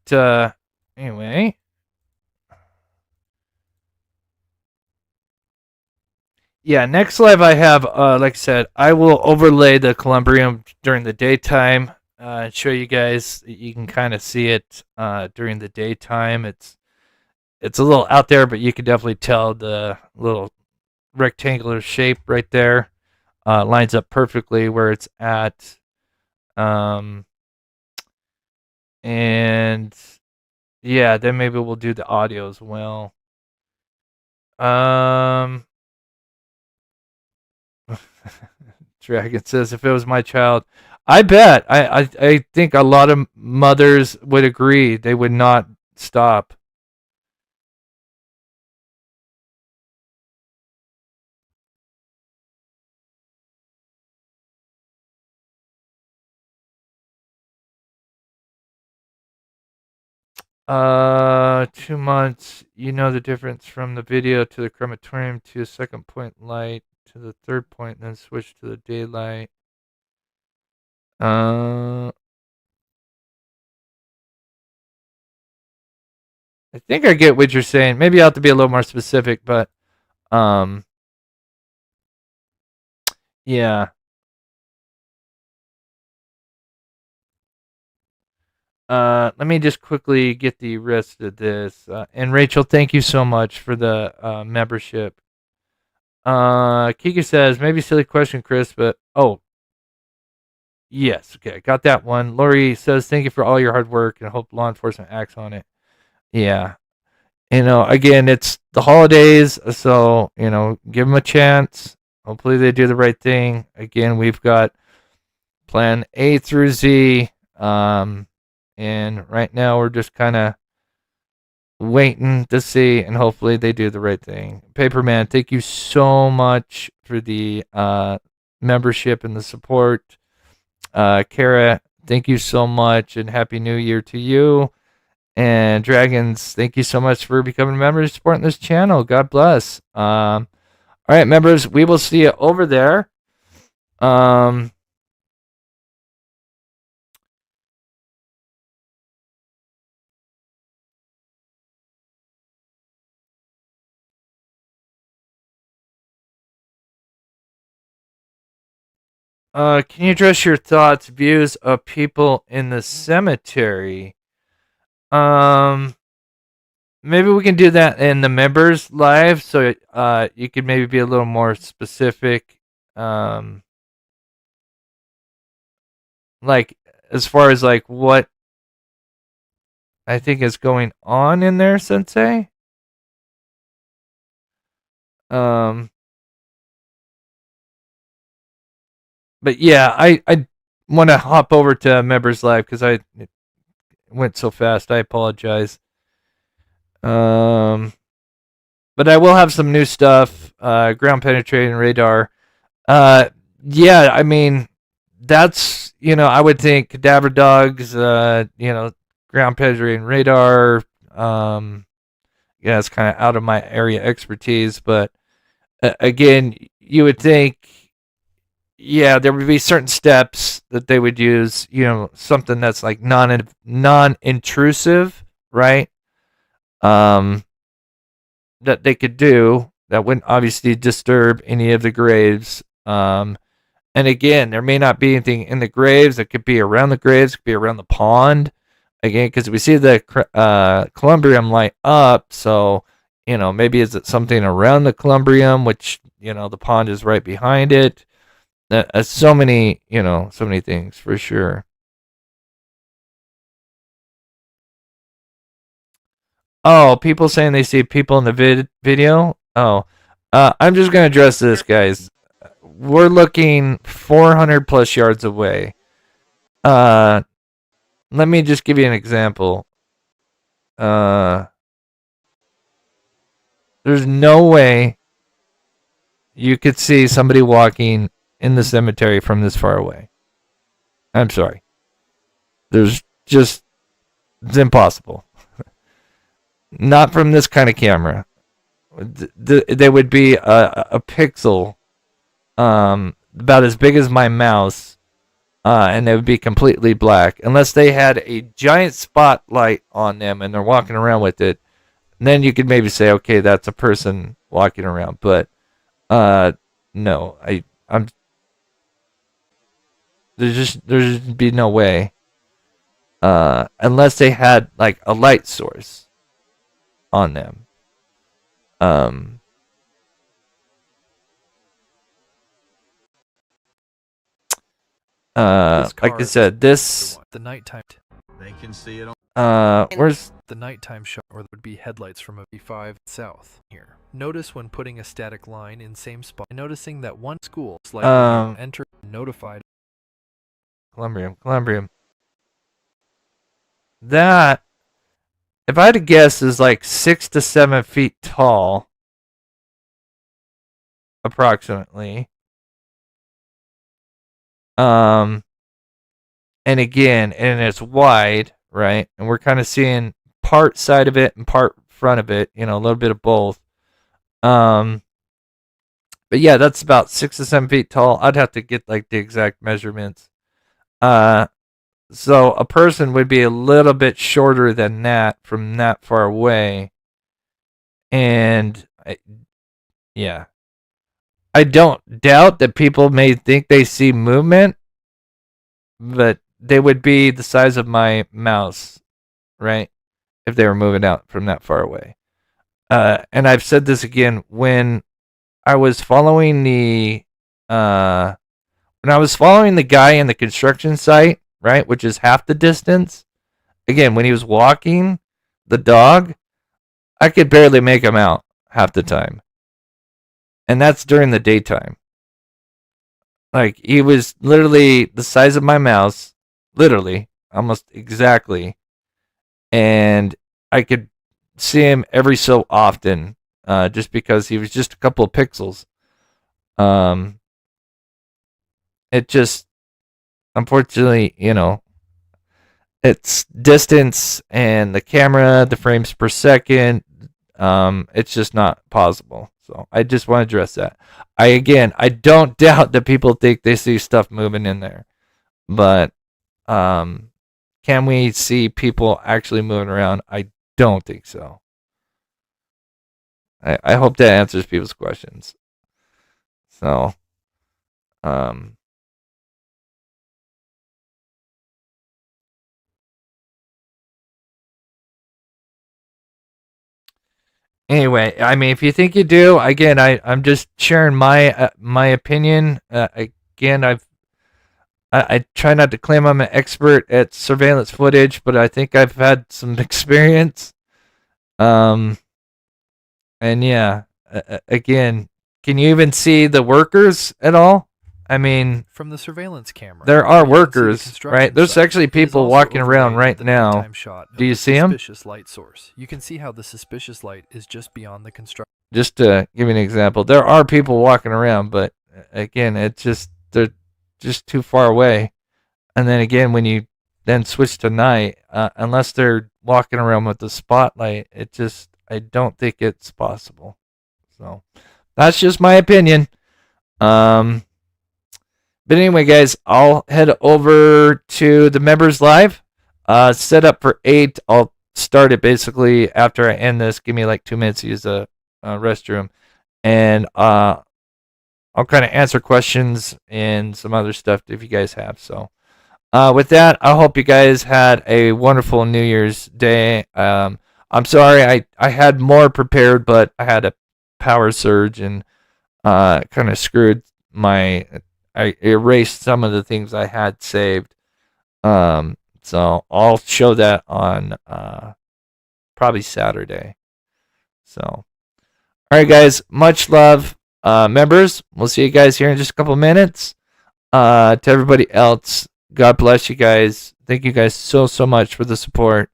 anyway, yeah, next live I have, like I said, I will overlay the Columbrium during the daytime, and show you guys. You can kind of see it during the daytime. It's a little out there, but you can definitely tell the little rectangular shape right there lines up perfectly where it's at. And yeah, then maybe we'll do the audio as well. Dragon says, if it was my child, I bet. I think a lot of mothers would agree. They would not stop. Uh, 2 months. You know the difference from the video to the crematorium to a second point light to the third point, and then switch to the daylight. I think I get what you're saying. Maybe I have to be a little more specific, but yeah. let me just quickly get the rest of this. And Rachel, thank you so much for the membership. Kiki says, maybe silly question, Chris, but yes, okay, got that one. Lori says, thank you for all your hard work and hope law enforcement acts on it. Yeah. Again, it's the holidays, so, give them a chance. Hopefully they do the right thing. Again, we've got plan A through Z. And right now we're just kind of waiting to see, and hopefully they do the right thing. Paperman, thank you so much for the membership and the support. Kara, thank you so much, and Happy New Year to you. And Dragons, thank you so much for becoming a member and supporting this channel. God bless. All right, members, we will see you over there. Can you address your thoughts, views of people in the cemetery? Maybe we can do that in the members live, so you could maybe be a little more specific. Like as far as like what I think is going on in there, Sensei. But yeah, I want to hop over to members live because it went so fast. I apologize. But I will have some new stuff. Ground penetrating radar. Yeah, I mean, that's I would think cadaver dogs. Ground penetrating radar. Yeah, it's kind of out of my area expertise, but again, you would think. Yeah, there would be certain steps that they would use, something that's like non-intrusive, right? That they could do that wouldn't obviously disturb any of the graves. And again, there may not be anything in the graves. It could be around the graves, it could be around the pond. Again, because we see the columbrium light up, so maybe is it something around the columbrium, which the pond is right behind it. So many things for sure. Oh, people saying they see people in the video. Oh, I'm just gonna address this, guys. We're looking 400 plus yards away. Let me just give you an example. There's no way you could see somebody walking in the cemetery from this far away. I'm sorry. It's impossible. Not from this kind of camera. There would be a pixel about as big as my mouse, and they would be completely black. Unless they had a giant spotlight on them and they're walking around with it, then you could maybe say, okay, that's a person walking around. But no, there's be no way, unless they had like a light source on them. Like I said, the nighttime. They can see it on. Where's the nighttime shot, or there would be headlights from a V5 south here. Notice when putting a static line in same spot, noticing that one school slightly enter notified. Columbrium. That, if I had to guess, is like 6 to 7 feet tall, approximately. And again, and it's wide, right? And we're kind of seeing part side of it and part front of it, a little bit of both. But yeah, that's about 6 to 7 feet tall. I'd have to get like the exact measurements. So a person would be a little bit shorter than that from that far away. And yeah, I don't doubt that people may think they see movement, but they would be the size of my mouse, right? If they were moving out from that far away. And I've said this again, when I was following the guy in the construction site, right, which is half the distance. Again, when he was walking the dog, I could barely make him out half the time. And that's during the daytime. Like, he was literally the size of my mouse, literally, almost exactly. And I could see him every so often, just because he was just a couple of pixels. It just, unfortunately, it's distance and the camera, the frames per second. It's just not possible. So I just want to address that. I don't doubt that people think they see stuff moving in there, but can we see people actually moving around? I don't think so. I hope that answers people's questions. So, anyway, I mean, if you think you do, again, I'm just sharing my opinion. Again, I try not to claim I'm an expert at surveillance footage, but I think I've had some experience. And yeah, again, can you even see the workers at all? I mean, from the surveillance camera, there are workers, right? There's actually people walking around right now. Do you see them? Suspicious light source. You can see how the suspicious light is just beyond the construction. Just to give you an example, there are people walking around, but again, they're just too far away. And then again, when you then switch to night, unless they're walking around with the spotlight, I don't think it's possible. So that's just my opinion. But anyway, guys, I'll head over to the members live. Set up for 8. I'll start it basically after I end this. Give me like 2 minutes to use the restroom. And I'll kind of answer questions and some other stuff if you guys have. So with that, I hope you guys had a wonderful New Year's Day. I'm sorry I had more prepared, but I had a power surge and kind of screwed I erased some of the things I had saved. So I'll show that on probably Saturday. So, all right, guys, much love, members. We'll see you guys here in just a couple minutes. To everybody else, God bless you guys. Thank you guys so much for the support,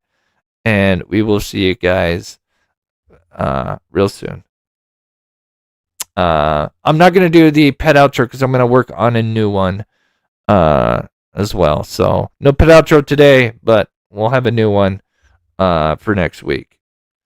and we will see you guys real soon. I'm not going to do the pet outro because I'm going to work on a new one as well. So no pet outro today, but we'll have a new one for next week.